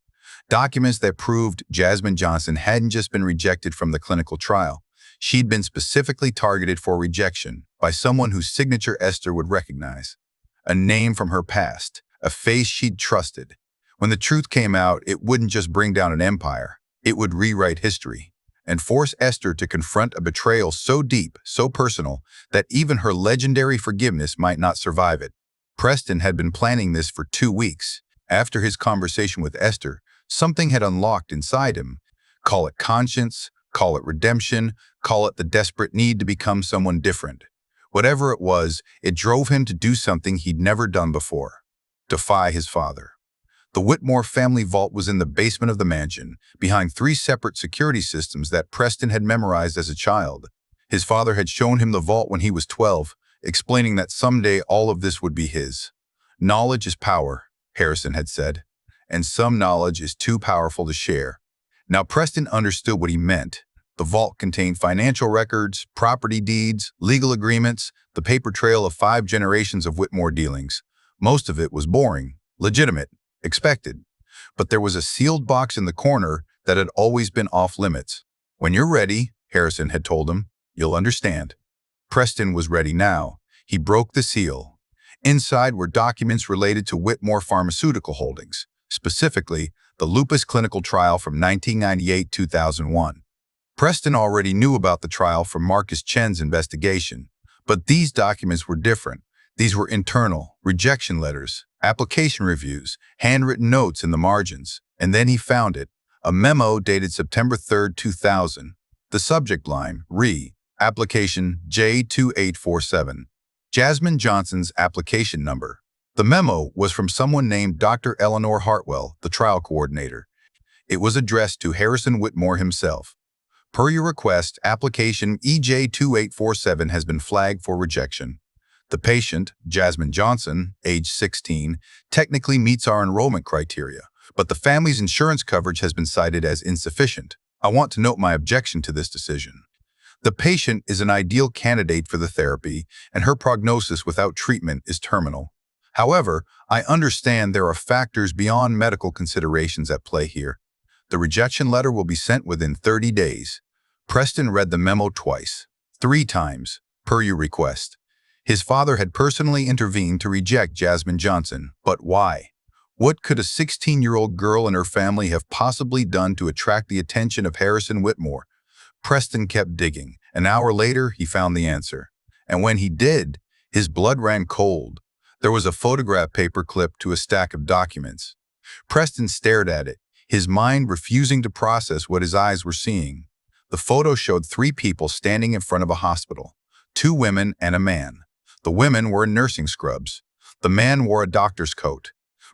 Documents that proved Jasmine Johnson hadn't just been rejected from the clinical trial. She'd been specifically targeted for rejection by someone whose signature Esther would recognize. A name from her past, a face she'd trusted. When the truth came out, it wouldn't just bring down an empire. It would rewrite history and force Esther to confront a betrayal so deep, so personal, that even her legendary forgiveness might not survive it. Preston had been planning this for 2 weeks. After his conversation with Esther, something had unlocked inside him. Call it conscience, call it redemption, call it the desperate need to become someone different. Whatever it was, it drove him to do something he'd never done before. Defy his father. The Whitmore family vault was in the basement of the mansion, behind 3 separate security systems that Preston had memorized as a child. His father had shown him the vault when he was 12, explaining that someday all of this would be his. Knowledge is power, Harrison had said, and some knowledge is too powerful to share. Now Preston understood what he meant. The vault contained financial records, property deeds, legal agreements, the paper trail of 5 generations of Whitmore dealings. Most of it was boring, legitimate, expected. But there was a sealed box in the corner that had always been off limits. When you're ready, Harrison had told him, you'll understand. Preston was ready now. He broke the seal. Inside were documents related to Whitmore Pharmaceutical Holdings, specifically the lupus clinical trial from 1998-2001. Preston already knew about the trial from Marcus Chen's investigation, but these documents were different. These were internal, rejection letters, application reviews, handwritten notes in the margins. And then he found it, a memo dated September 3, 2000. The subject line, Application J2847. Jasmine Johnson's application number. The memo was from someone named Dr. Eleanor Hartwell, the trial coordinator. It was addressed to Harrison Whitmore himself. Per your request, application EJ2847 has been flagged for rejection. The patient, Jasmine Johnson, age 16, technically meets our enrollment criteria, but the family's insurance coverage has been cited as insufficient. I want to note my objection to this decision. The patient is an ideal candidate for the therapy, and her prognosis without treatment is terminal. However, I understand there are factors beyond medical considerations at play here. The rejection letter will be sent within 30 days. Preston read the memo twice, 3 times, per your request. His father had personally intervened to reject Jasmine Johnson, but why? What could a 16-year-old girl and her family have possibly done to attract the attention of Harrison Whitmore? Preston kept digging. An hour later, he found the answer. And when he did, his blood ran cold. There was a photograph paper clipped to a stack of documents. Preston stared at it, his mind refusing to process what his eyes were seeing. The photo showed 3 people standing in front of a hospital, 2 women and a man. The women were in nursing scrubs. The man wore a doctor's coat.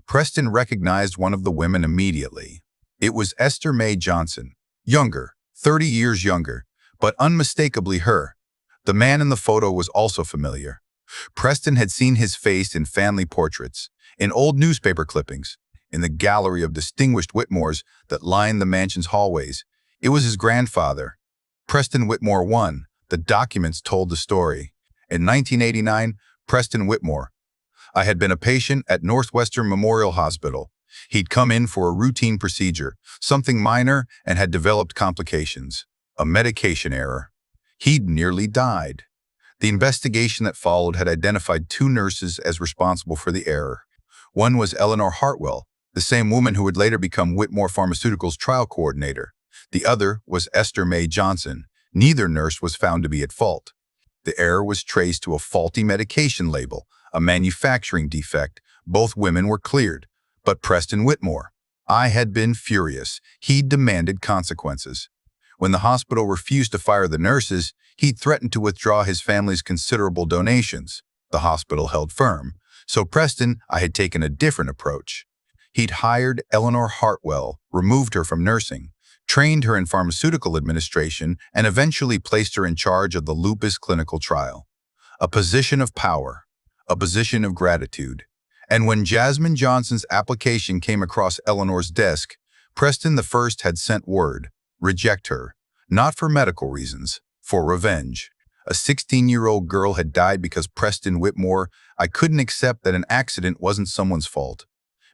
Preston recognized one of the women immediately. It was Esther Mae Johnson, younger, 30 years younger, but unmistakably her. The man in the photo was also familiar. Preston had seen his face in family portraits, in old newspaper clippings, in the gallery of distinguished Whitmores that lined the mansion's hallways. It was his grandfather, Preston Whitmore I. The documents told the story. In 1989, Preston Whitmore. I had been a patient at Northwestern Memorial Hospital. He'd come in for a routine procedure, something minor, and had developed complications. A medication error. He'd nearly died. The investigation that followed had identified 2 nurses as responsible for the error. One was Eleanor Hartwell, the same woman who would later become Whitmore Pharmaceuticals' trial coordinator. The other was Esther Mae Johnson. Neither nurse was found to be at fault. The error was traced to a faulty medication label, a manufacturing defect. Both women were cleared. But Preston Whitmore. I had been furious. He demanded consequences. When the hospital refused to fire the nurses, he threatened to withdraw his family's considerable donations. The hospital held firm. So Preston, I had taken a different approach. He'd hired Eleanor Hartwell, removed her from nursing, trained her in pharmaceutical administration, and eventually placed her in charge of the lupus clinical trial. a position of power, a position of gratitude. And when Jasmine Johnson's application came across Eleanor's desk, Preston the First had sent word, reject her, not for medical reasons, for revenge. A 16-year-old girl had died because Preston Whitmore. I couldn't accept that an accident wasn't someone's fault.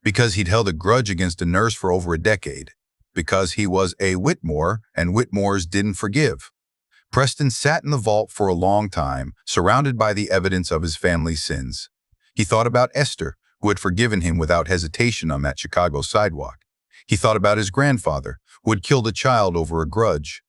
Because he'd held a grudge against a nurse for over a decade. Because he was a Whitmore, and Whitmores didn't forgive. Preston sat in the vault for a long time, surrounded by the evidence of his family's sins. He thought about Esther, who had forgiven him without hesitation on that Chicago sidewalk. He thought about his grandfather, who had killed a child over a grudge.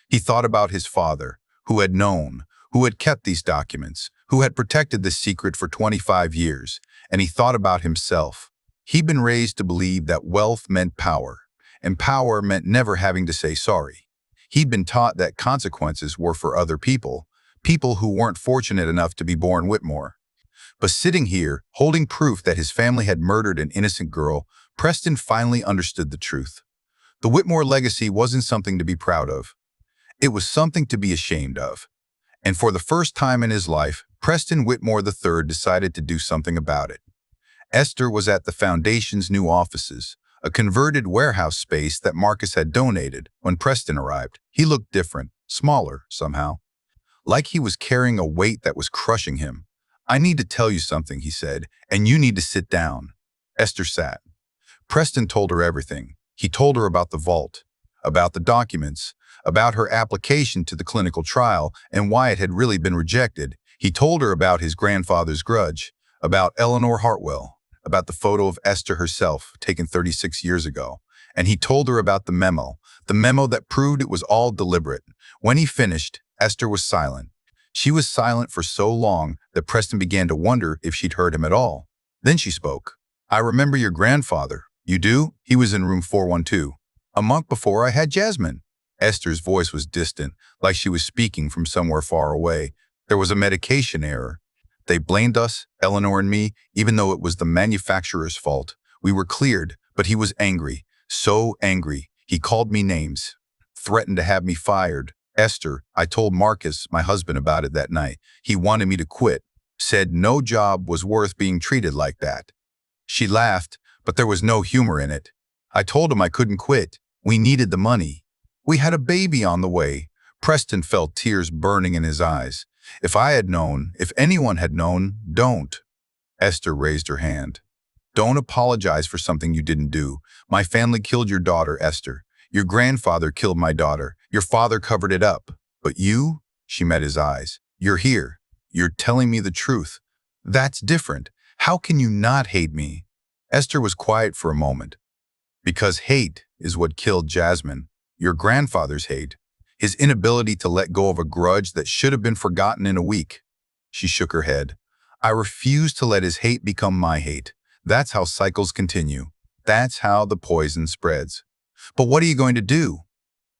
He thought about his father, who had known, who had kept these documents, who had protected this secret for 25 years, and he thought about himself. He'd been raised to believe that wealth meant power, and power meant never having to say sorry. He'd been taught that consequences were for other people, people who weren't fortunate enough to be born Whitmore. But sitting here, holding proof that his family had murdered an innocent girl, Preston finally understood the truth. The Whitmore legacy wasn't something to be proud of. It was something to be ashamed of. And for the first time in his life, Preston Whitmore III decided to do something about it. Esther was at the Foundation's new offices, a converted warehouse space that Marcus had donated when Preston arrived. He looked different, smaller somehow, like he was carrying a weight that was crushing him. I need to tell you something, he said, and you need to sit down. Esther sat. Preston told her everything. He told her about the vault, about the documents, about her application to the clinical trial and why it had really been rejected. He told her about his grandfather's grudge, about Eleanor Hartwell, about the photo of Esther herself taken 36 years ago. And he told her about the memo that proved it was all deliberate. When he finished, Esther was silent. She was silent for so long that Preston began to wonder if she'd heard him at all. Then she spoke. I remember your grandfather. You do? He was in room 412. A month before I had Jasmine. Esther's voice was distant, like she was speaking from somewhere far away. There was a medication error. They blamed us, Eleanor and me, even though it was the manufacturer's fault. We were cleared, but he was angry. So angry. He called me names. Threatened to have me fired. Esther, I told Marcus, my husband, about it that night. He wanted me to quit. Said no job was worth being treated like that. She laughed, but there was no humor in it. I told him I couldn't quit. We needed the money. We had a baby on the way. Preston felt tears burning in his eyes. If I had known, if anyone had known, don't. Esther raised her hand. Don't apologize for something you didn't do. My family killed your daughter, Esther. Your grandfather killed my daughter. Your father covered it up. But you? She met his eyes. You're here. You're telling me the truth. That's different. How can you not hate me? Esther was quiet for a moment. Because hate is what killed Jasmine. Your grandfather's hate. His inability to let go of a grudge that should have been forgotten in a week. She shook her head. I refuse to let his hate become my hate. That's how cycles continue. That's how the poison spreads. But what are you going to do?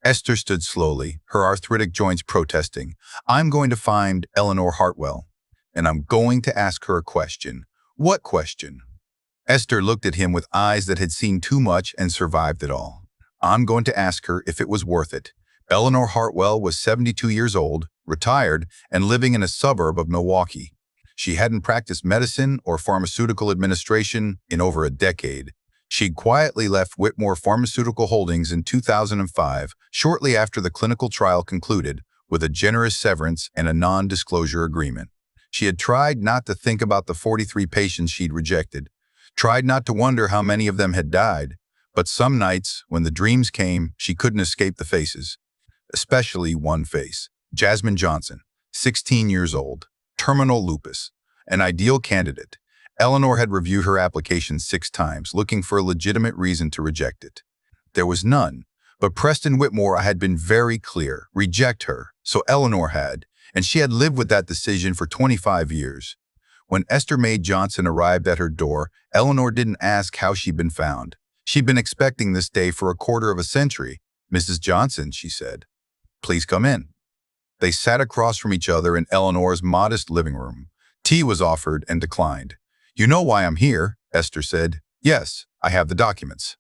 Esther stood slowly, her arthritic joints protesting. I'm going to find Eleanor Hartwell, and I'm going to ask her a question. What question? Esther looked at him with eyes that had seen too much and survived it all. I'm going to ask her if it was worth it. Eleanor Hartwell was 72 years old, retired, and living in a suburb of Milwaukee. She hadn't practiced medicine or pharmaceutical administration in over a decade. She'd quietly left Whitmore Pharmaceutical Holdings in 2005, shortly after the clinical trial concluded, with a generous severance and a non-disclosure agreement. She had tried not to think about the 43 patients she'd rejected, tried not to wonder how many of them had died, but some nights, when the dreams came, she couldn't escape the faces. Especially one face. Jasmine Johnson, 16 years old, terminal lupus, an ideal candidate. Eleanor had reviewed her application 6 times, looking for a legitimate reason to reject it. There was none, but Preston Whitmore had been very clear, reject her, so Eleanor had, and she had lived with that decision for 25 years. When Esther Mae Johnson arrived at her door, Eleanor didn't ask how she'd been found. She'd been expecting this day for a quarter of a century. Mrs. Johnson, she said. Please come in. They sat across from each other in Eleanor's modest living room. Tea was offered and declined. You know why I'm here, Esther said. Yes, I have the documents.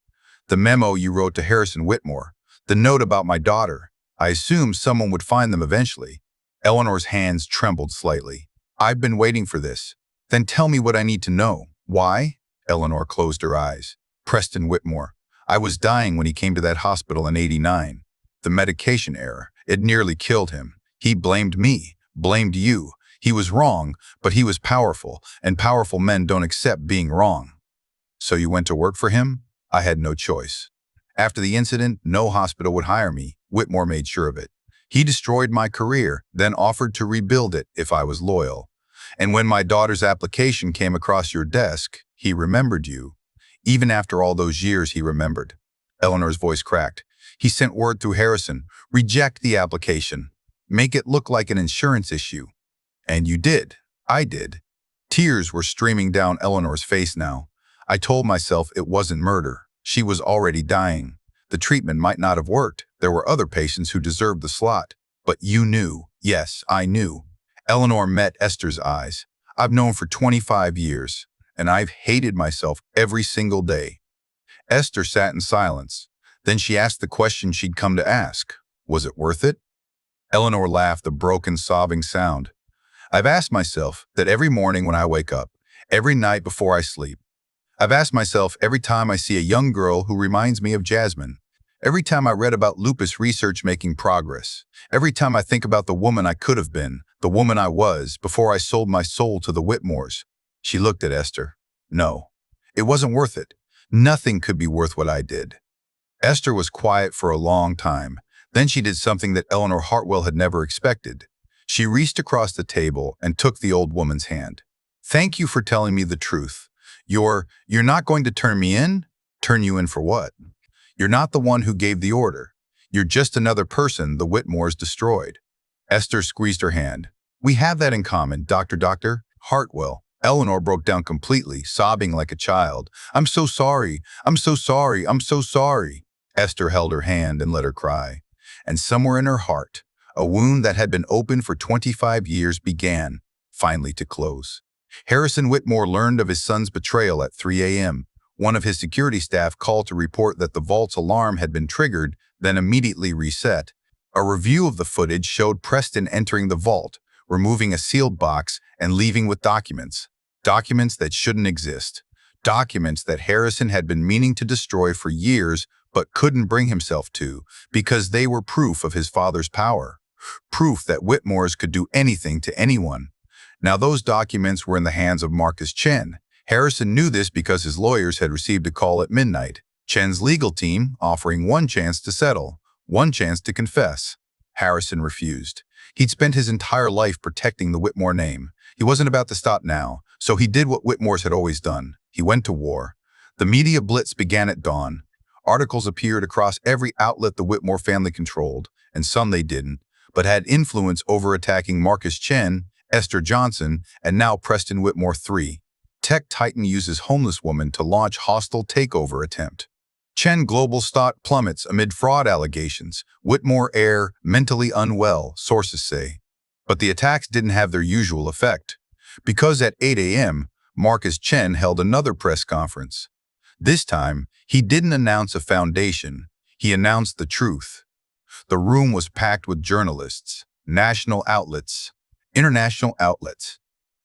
The memo you wrote to Harrison Whitmore. The note about my daughter. I assumed someone would find them eventually. Eleanor's hands trembled slightly. I've been waiting for this. Then tell me what I need to know. Why? Eleanor closed her eyes. Preston Whitmore. I was dying when he came to that hospital in '89. The medication error. It nearly killed him. He blamed me, blamed you. He was wrong, but he was powerful, and powerful men don't accept being wrong. So you went to work for him? I had no choice. After the incident, no hospital would hire me. Whitmore made sure of it. He destroyed my career, then offered to rebuild it if I was loyal. And when my daughter's application came across your desk, he remembered you. Even after all those years, he remembered. Eleanor's voice cracked. He sent word through Harrison, reject the application. Make it look like an insurance issue. And you did. I did. Tears were streaming down Eleanor's face now. I told myself it wasn't murder. She was already dying. The treatment might not have worked. There were other patients who deserved the slot. But you knew. Yes, I knew. Eleanor met Esther's eyes. I've known for 25 years, and I've hated myself every single day. Esther sat in silence. Then she asked the question she'd come to ask. Was it worth it? Eleanor laughed, a broken, sobbing sound. I've asked myself that every morning when I wake up, every night before I sleep. I've asked myself every time I see a young girl who reminds me of Jasmine. Every time I read about lupus research making progress. Every time I think about the woman I could have been, the woman I was, before I sold my soul to the Whitmores. She looked at Esther. No, it wasn't worth it. Nothing could be worth what I did. Esther was quiet for a long time. Then she did something that Eleanor Hartwell had never expected. She reached across the table and took the old woman's hand. Thank you for telling me the truth. You're not going to turn me in? Turn you in for what? You're not the one who gave the order. You're just another person the Whitmores destroyed. Esther squeezed her hand. We have that in common, Dr. Hartwell. Eleanor broke down completely, sobbing like a child. I'm so sorry. I'm so sorry. I'm so sorry. Esther held her hand and let her cry. And somewhere in her heart, a wound that had been open for 25 years began, finally to close. Harrison Whitmore learned of his son's betrayal at 3 a.m. One of his security staff called to report that the vault's alarm had been triggered, then immediately reset. A review of the footage showed Preston entering the vault, removing a sealed box and leaving with documents. Documents that shouldn't exist. Documents that Harrison had been meaning to destroy for years but couldn't bring himself to because they were proof of his father's power. Proof that Whitmores could do anything to anyone. Now those documents were in the hands of Marcus Chen. Harrison knew this because his lawyers had received a call at midnight. Chen's legal team offering one chance to settle, one chance to confess. Harrison refused. He'd spent his entire life protecting the Whitmore name. He wasn't about to stop now, so he did what Whitmores had always done. He went to war. The media blitz began at dawn. Articles appeared across every outlet the Whitmore family controlled, and some they didn't, but had influence over attacking Marcus Chen, Esther Johnson, and now Preston Whitmore III. Tech titan uses homeless woman to launch hostile takeover attempt. Chen global stock plummets amid fraud allegations. Whitmore heir mentally unwell, sources say. But the attacks didn't have their usual effect. Because at 8 a.m., Marcus Chen held another press conference. This time, he didn't announce a foundation. He announced the truth. The room was packed with journalists, national outlets, international outlets.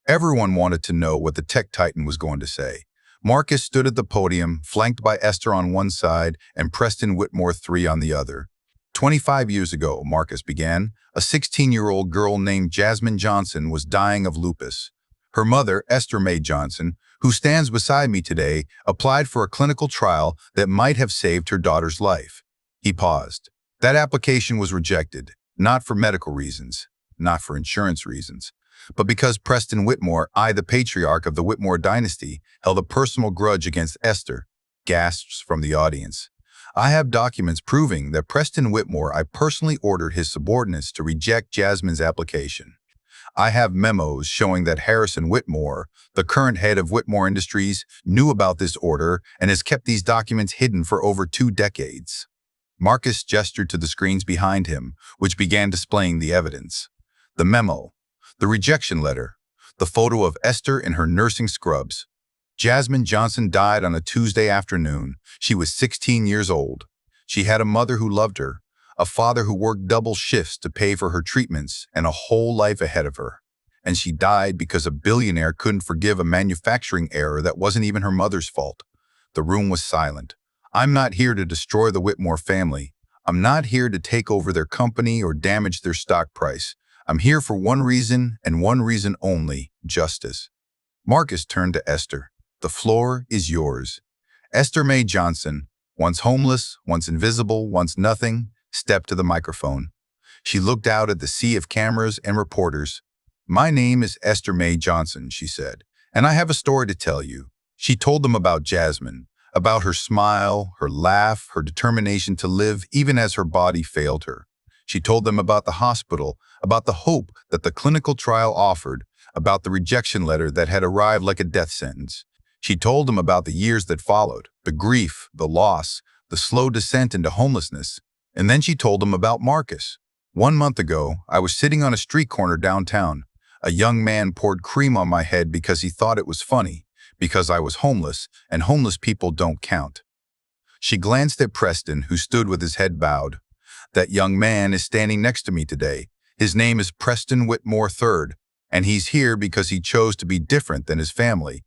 Everyone wanted to know what the tech titan was going to say. Marcus stood at the podium, flanked by Esther on one side and Preston Whitmore III on the other. 25 years ago, Marcus began, a 16-year-old girl named Jasmine Johnson was dying of lupus. Her mother, Esther Mae Johnson, who stands beside me today, applied for a clinical trial that might have saved her daughter's life. He paused. That application was rejected, not for medical reasons, not for insurance reasons, but because Preston Whitmore, the patriarch of the Whitmore dynasty, held a personal grudge against Esther. Gasps from the audience. I have documents proving that Preston Whitmore, I personally ordered his subordinates to reject Jasmine's application. I have memos showing that Harrison Whitmore, the current head of Whitmore Industries, knew about this order and has kept these documents hidden for over 2 decades. Marcus gestured to the screens behind him, which began displaying the evidence. The memo, the rejection letter, the photo of Esther in her nursing scrubs. Jasmine Johnson died on a Tuesday afternoon. She was 16 years old. She had a mother who loved her, a father who worked double shifts to pay for her treatments, and a whole life ahead of her. and she died because a billionaire couldn't forgive a manufacturing error that wasn't even her mother's fault. The room was silent. I'm not here to destroy the Whitmore family. I'm not here to take over their company or damage their stock price. I'm here for one reason and one reason only: justice. Marcus turned to Esther. The floor is yours. Esther Mae Johnson, once homeless, once invisible, once nothing, stepped to the microphone. She looked out at the sea of cameras and reporters. "My name is Esther Mae Johnson," she said, "and I have a story to tell you." She told them about Jasmine, about her smile, her laugh, her determination to live even as her body failed her. She told them about the hospital, about the hope that the clinical trial offered, about the rejection letter that had arrived like a death sentence. She told them about the years that followed, the grief, the loss, the slow descent into homelessness. And then she told them about Marcus. "1 month ago, I was sitting on a street corner downtown. A young man poured cream on my head because he thought it was funny, because I was homeless, and homeless people don't count." She glanced at Preston, who stood with his head bowed. "That young man is standing next to me today. His name is Preston Whitmore III, and he's here because he chose to be different than his family."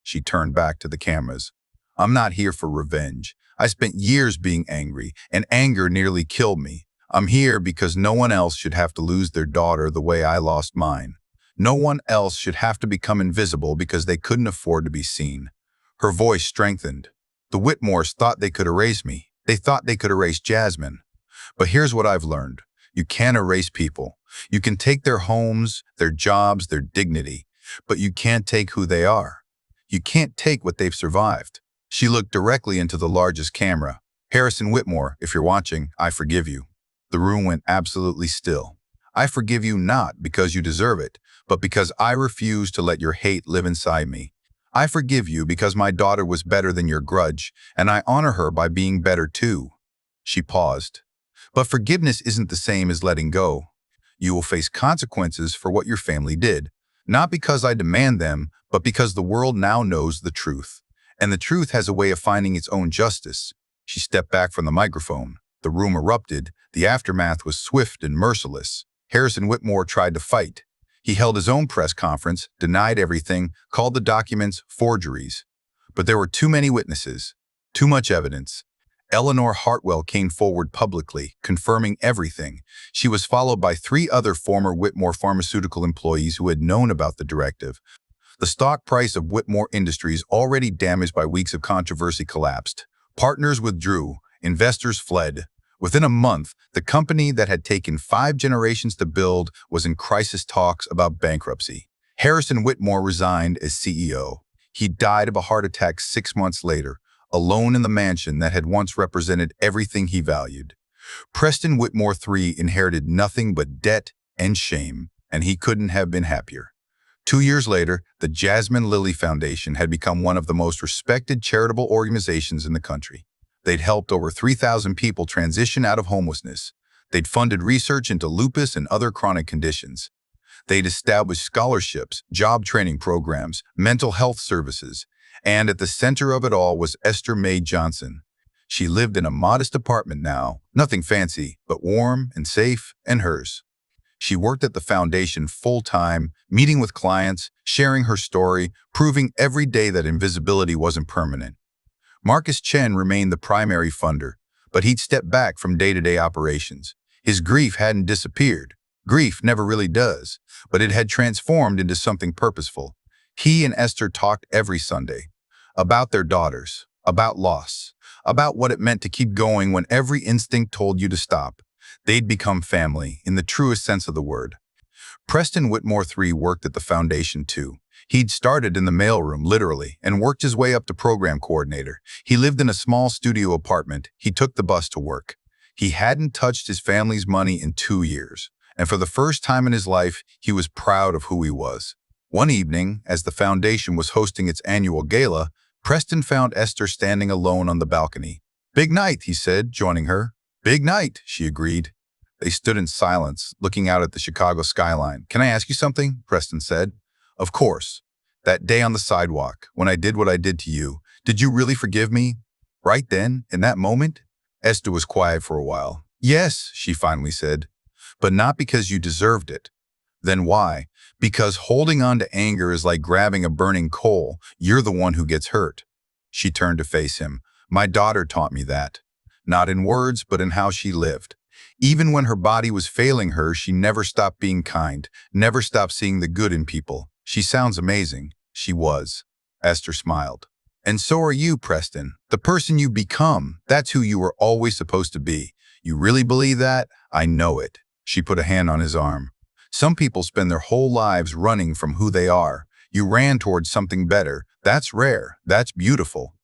She turned back to the cameras. "I'm not here for revenge. I spent years being angry, and anger nearly killed me. I'm here because no one else should have to lose their daughter the way I lost mine. No one else should have to become invisible because they couldn't afford to be seen." Her voice strengthened. "The Whitmores thought they could erase me. They thought they could erase Jasmine. But here's what I've learned. You can't erase people. You can take their homes, their jobs, their dignity, but you can't take who they are. You can't take what they've survived." She looked directly into the largest camera. "Harrison Whitmore, if you're watching, I forgive you." The room went absolutely still. "I forgive you not because you deserve it, but because I refuse to let your hate live inside me. I forgive you because my daughter was better than your grudge, and I honor her by being better too." She paused. "But forgiveness isn't the same as letting go. You will face consequences for what your family did, not because I demand them, but because the world now knows the truth. And the truth has a way of finding its own justice." She stepped back from the microphone. The room erupted. The aftermath was swift and merciless. Harrison Whitmore tried to fight. He held his own press conference, denied everything, called the documents forgeries. But there were too many witnesses, too much evidence. Eleanor Hartwell came forward publicly, confirming everything. She was followed by 3 other former Whitmore pharmaceutical employees who had known about the directive. The stock price of Whitmore Industries, already damaged by weeks of controversy, collapsed. Partners withdrew. Investors fled. Within a month, the company that had taken 5 generations to build was in crisis talks about bankruptcy. Harrison Whitmore resigned as CEO. He died of a heart attack 6 months later, alone in the mansion that had once represented everything he valued. Preston Whitmore III inherited nothing but debt and shame, and he couldn't have been happier. 2 years later, the Jasmine Lilly Foundation had become one of the most respected charitable organizations in the country. They'd helped over 3,000 people transition out of homelessness. They'd funded research into lupus and other chronic conditions. They'd established scholarships, job training programs, mental health services. And at the center of it all was Esther Mae Johnson. She lived in a modest apartment now, nothing fancy, but warm and safe and hers. She worked at the foundation full-time, meeting with clients, sharing her story, proving every day that invisibility wasn't permanent. Marcus Chen remained the primary funder, but he'd stepped back from day-to-day operations. His grief hadn't disappeared. Grief never really does, but it had transformed into something purposeful. He and Esther talked every Sunday about their daughters, about loss, about what it meant to keep going when every instinct told you to stop. They'd become family, in the truest sense of the word. Preston Whitmore III worked at the foundation too. He'd started in the mailroom, literally, and worked his way up to program coordinator. He lived in a small studio apartment. He took the bus to work. He hadn't touched his family's money in 2 years, and for the first time in his life, he was proud of who he was. One evening, as the foundation was hosting its annual gala, Preston found Esther standing alone on the balcony. "Big night," he said, joining her. "Big night," she agreed. They stood in silence, looking out at the Chicago skyline. "Can I ask you something?" Preston said. "Of course. That day on the sidewalk, when I did what I did to you, did you really forgive me? Right then, in that moment?" Esther was quiet for a while. "Yes," she finally said, "but not because you deserved it. Then why? Because holding on to anger is like grabbing a burning coal. You're the one who gets hurt. She turned to face him. My daughter taught me that. Not in words, but in how she lived. Even when her body was failing her, she never stopped being kind, never stopped seeing the good in people. She sounds amazing. She was. Esther smiled. And so are you, Preston. The person you become, that's who you were always supposed to be. You really believe that? I know it. She put a hand on his arm. Some people spend their whole lives running from who they are. You ran towards something better. That's rare. That's beautiful.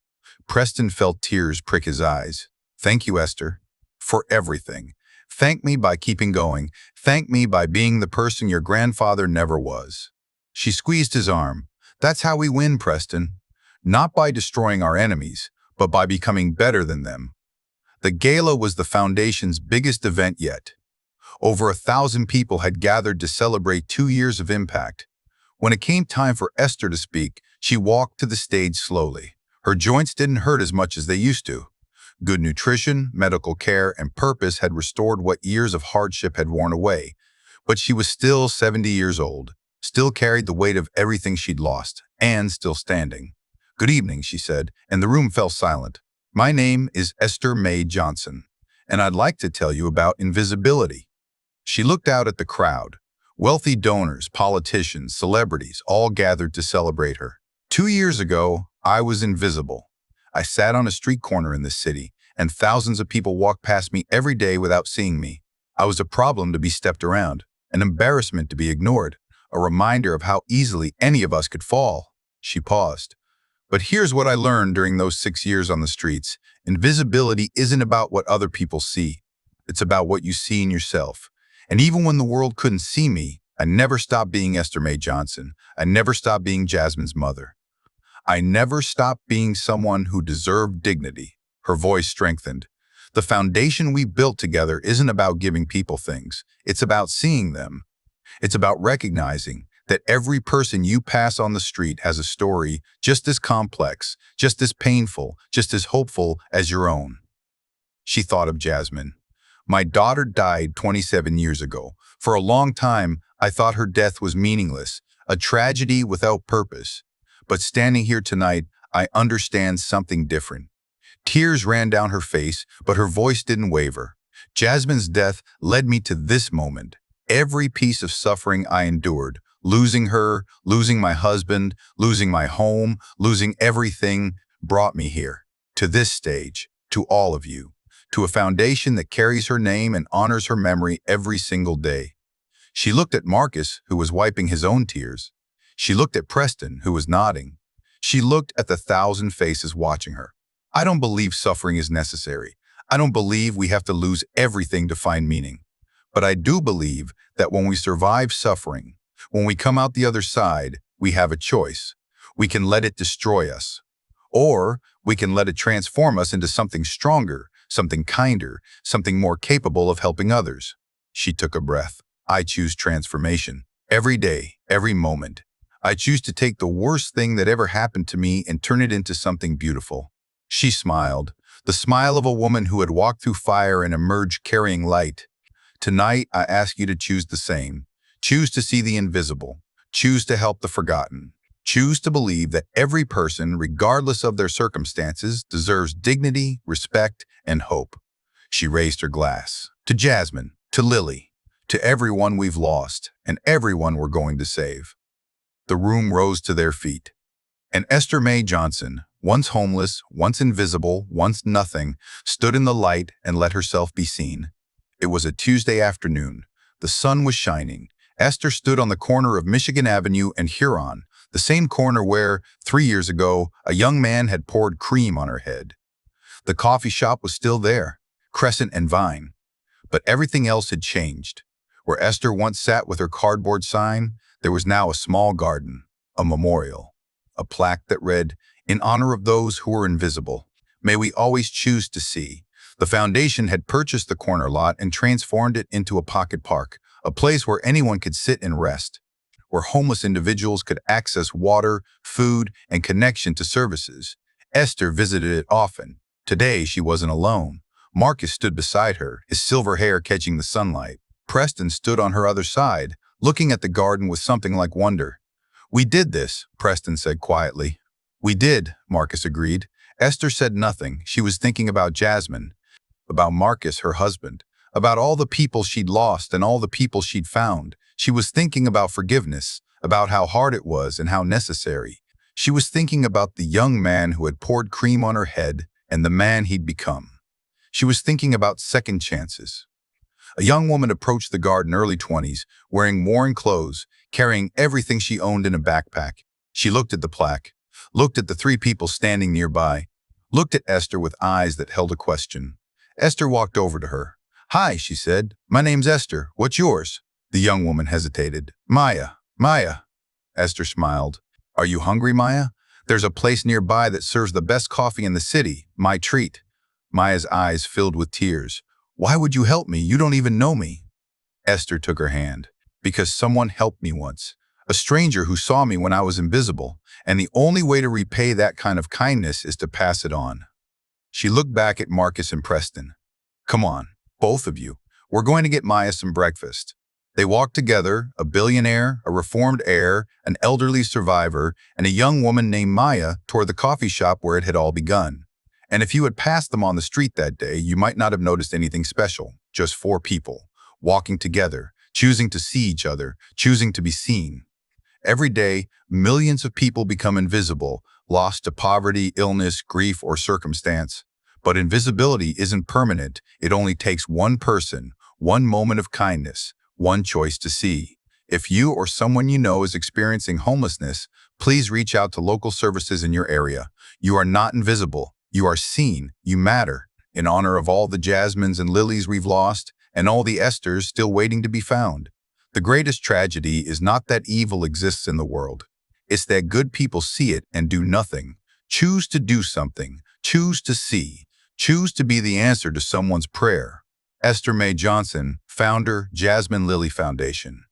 Preston felt tears prick his eyes. Thank you, Esther, for everything. Thank me by keeping going. Thank me by being the person your grandfather never was. She squeezed his arm. That's how we win, Preston. Not by destroying our enemies, but by becoming better than them. The gala was the foundation's biggest event yet. Over 1,000 people had gathered to celebrate 2 years of impact. When it came time for Esther to speak, she walked to the stage slowly. Her joints didn't hurt as much as they used to. Good nutrition, medical care, and purpose had restored what years of hardship had worn away. But she was still 70 years old, still carried the weight of everything she'd lost, and still standing. Good evening, she said, and the room fell silent. My name is Esther Mae Johnson, and I'd like to tell you about invisibility. She looked out at the crowd. Wealthy donors, politicians, celebrities, all gathered to celebrate her. 2 years ago, I was invisible. I sat on a street corner in this city, and thousands of people walked past me every day without seeing me. I was a problem to be stepped around, an embarrassment to be ignored, a reminder of how easily any of us could fall. She paused. But here's what I learned during those 6 years on the streets. Invisibility isn't about what other people see. It's about what you see in yourself. And even when the world couldn't see me, I never stopped being Esther Mae Johnson. I never stopped being Jasmine's mother. I never stopped being someone who deserved dignity. Her voice strengthened. The foundation we built together isn't about giving people things. It's about seeing them. It's about recognizing that every person you pass on the street has a story just as complex, just as painful, just as hopeful as your own. She thought of Jasmine. My daughter died 27 years ago. For a long time, I thought her death was meaningless, a tragedy without purpose. But standing here tonight, I understand something different. Tears ran down her face, but her voice didn't waver. Jasmine's death led me to this moment. Every piece of suffering I endured, losing her, losing my husband, losing my home, losing everything, brought me here, to this stage, to all of you, to a foundation that carries her name and honors her memory every single day. She looked at Marcus, who was wiping his own tears. She looked at Preston, who was nodding. She looked at the 1,000 faces watching her. I don't believe suffering is necessary. I don't believe we have to lose everything to find meaning. But I do believe that when we survive suffering, when we come out the other side, we have a choice. We can let it destroy us. Or we can let it transform us into something stronger, something kinder, something more capable of helping others. She took a breath. I choose transformation. Every day, every moment. I choose to take the worst thing that ever happened to me and turn it into something beautiful. She smiled, the smile of a woman who had walked through fire and emerged carrying light. Tonight, I ask you to choose the same. Choose to see the invisible. Choose to help the forgotten. Choose to believe that every person, regardless of their circumstances, deserves dignity, respect, and hope. She raised her glass. To Jasmine, to Lily, to everyone we've lost, and everyone we're going to save. The room rose to their feet. And Esther Mae Johnson, once homeless, once invisible, once nothing, stood in the light and let herself be seen. It was a Tuesday afternoon. The sun was shining. Esther stood on the corner of Michigan Avenue and Huron, the same corner where, 3 years ago, a young man had poured cream on her head. The coffee shop was still there, Crescent and Vine. But everything else had changed. Where Esther once sat with her cardboard sign, there was now a small garden, a memorial, a plaque that read, "In honor of those who are invisible, may we always choose to see." The foundation had purchased the corner lot and transformed it into a pocket park, a place where anyone could sit and rest, where homeless individuals could access water, food, and connection to services. Esther visited it often. Today, she wasn't alone. Marcus stood beside her, his silver hair catching the sunlight. Preston stood on her other side, looking at the garden with something like wonder. "We did this," Preston said quietly. "We did," Marcus agreed. Esther said nothing. She was thinking about Jasmine, about Marcus, her husband, about all the people she'd lost and all the people she'd found. She was thinking about forgiveness, about how hard it was and how necessary. She was thinking about the young man who had poured cream on her head and the man he'd become. She was thinking about second chances. A young woman approached the garden, early 20s, wearing worn clothes, carrying everything she owned in a backpack. She looked at the plaque, looked at the three people standing nearby, looked at Esther with eyes that held a question. Esther walked over to her. "Hi," she said. "My name's Esther. What's yours?" The young woman hesitated. "Maya. Maya." Esther smiled. "Are you hungry, Maya? There's a place nearby that serves the best coffee in the city. My treat." Maya's eyes filled with tears. "Why would you help me? You don't even know me." Esther took her hand. "Because someone helped me once. A stranger who saw me when I was invisible. And the only way to repay that kind of kindness is to pass it on." She looked back at Marcus and Preston. "Come on, both of you. We're going to get Maya some breakfast." They walked together, a billionaire, a reformed heir, an elderly survivor, and a young woman named Maya, toward the coffee shop where it had all begun. And if you had passed them on the street that day, you might not have noticed anything special. Just four people, walking together, choosing to see each other, choosing to be seen. Every day, millions of people become invisible, lost to poverty, illness, grief, or circumstance. But invisibility isn't permanent. It only takes one person, one moment of kindness, one choice to see. If you or someone you know is experiencing homelessness, please reach out to local services in your area. You are not invisible. You are seen. You matter. In honor of all the Jasmines and Lilies we've lost, and all the Esthers still waiting to be found. The greatest tragedy is not that evil exists in the world. It's that good people see it and do nothing. Choose to do something. Choose to see. Choose to be the answer to someone's prayer. Esther Mae Johnson, founder, Jasmine Lily Foundation.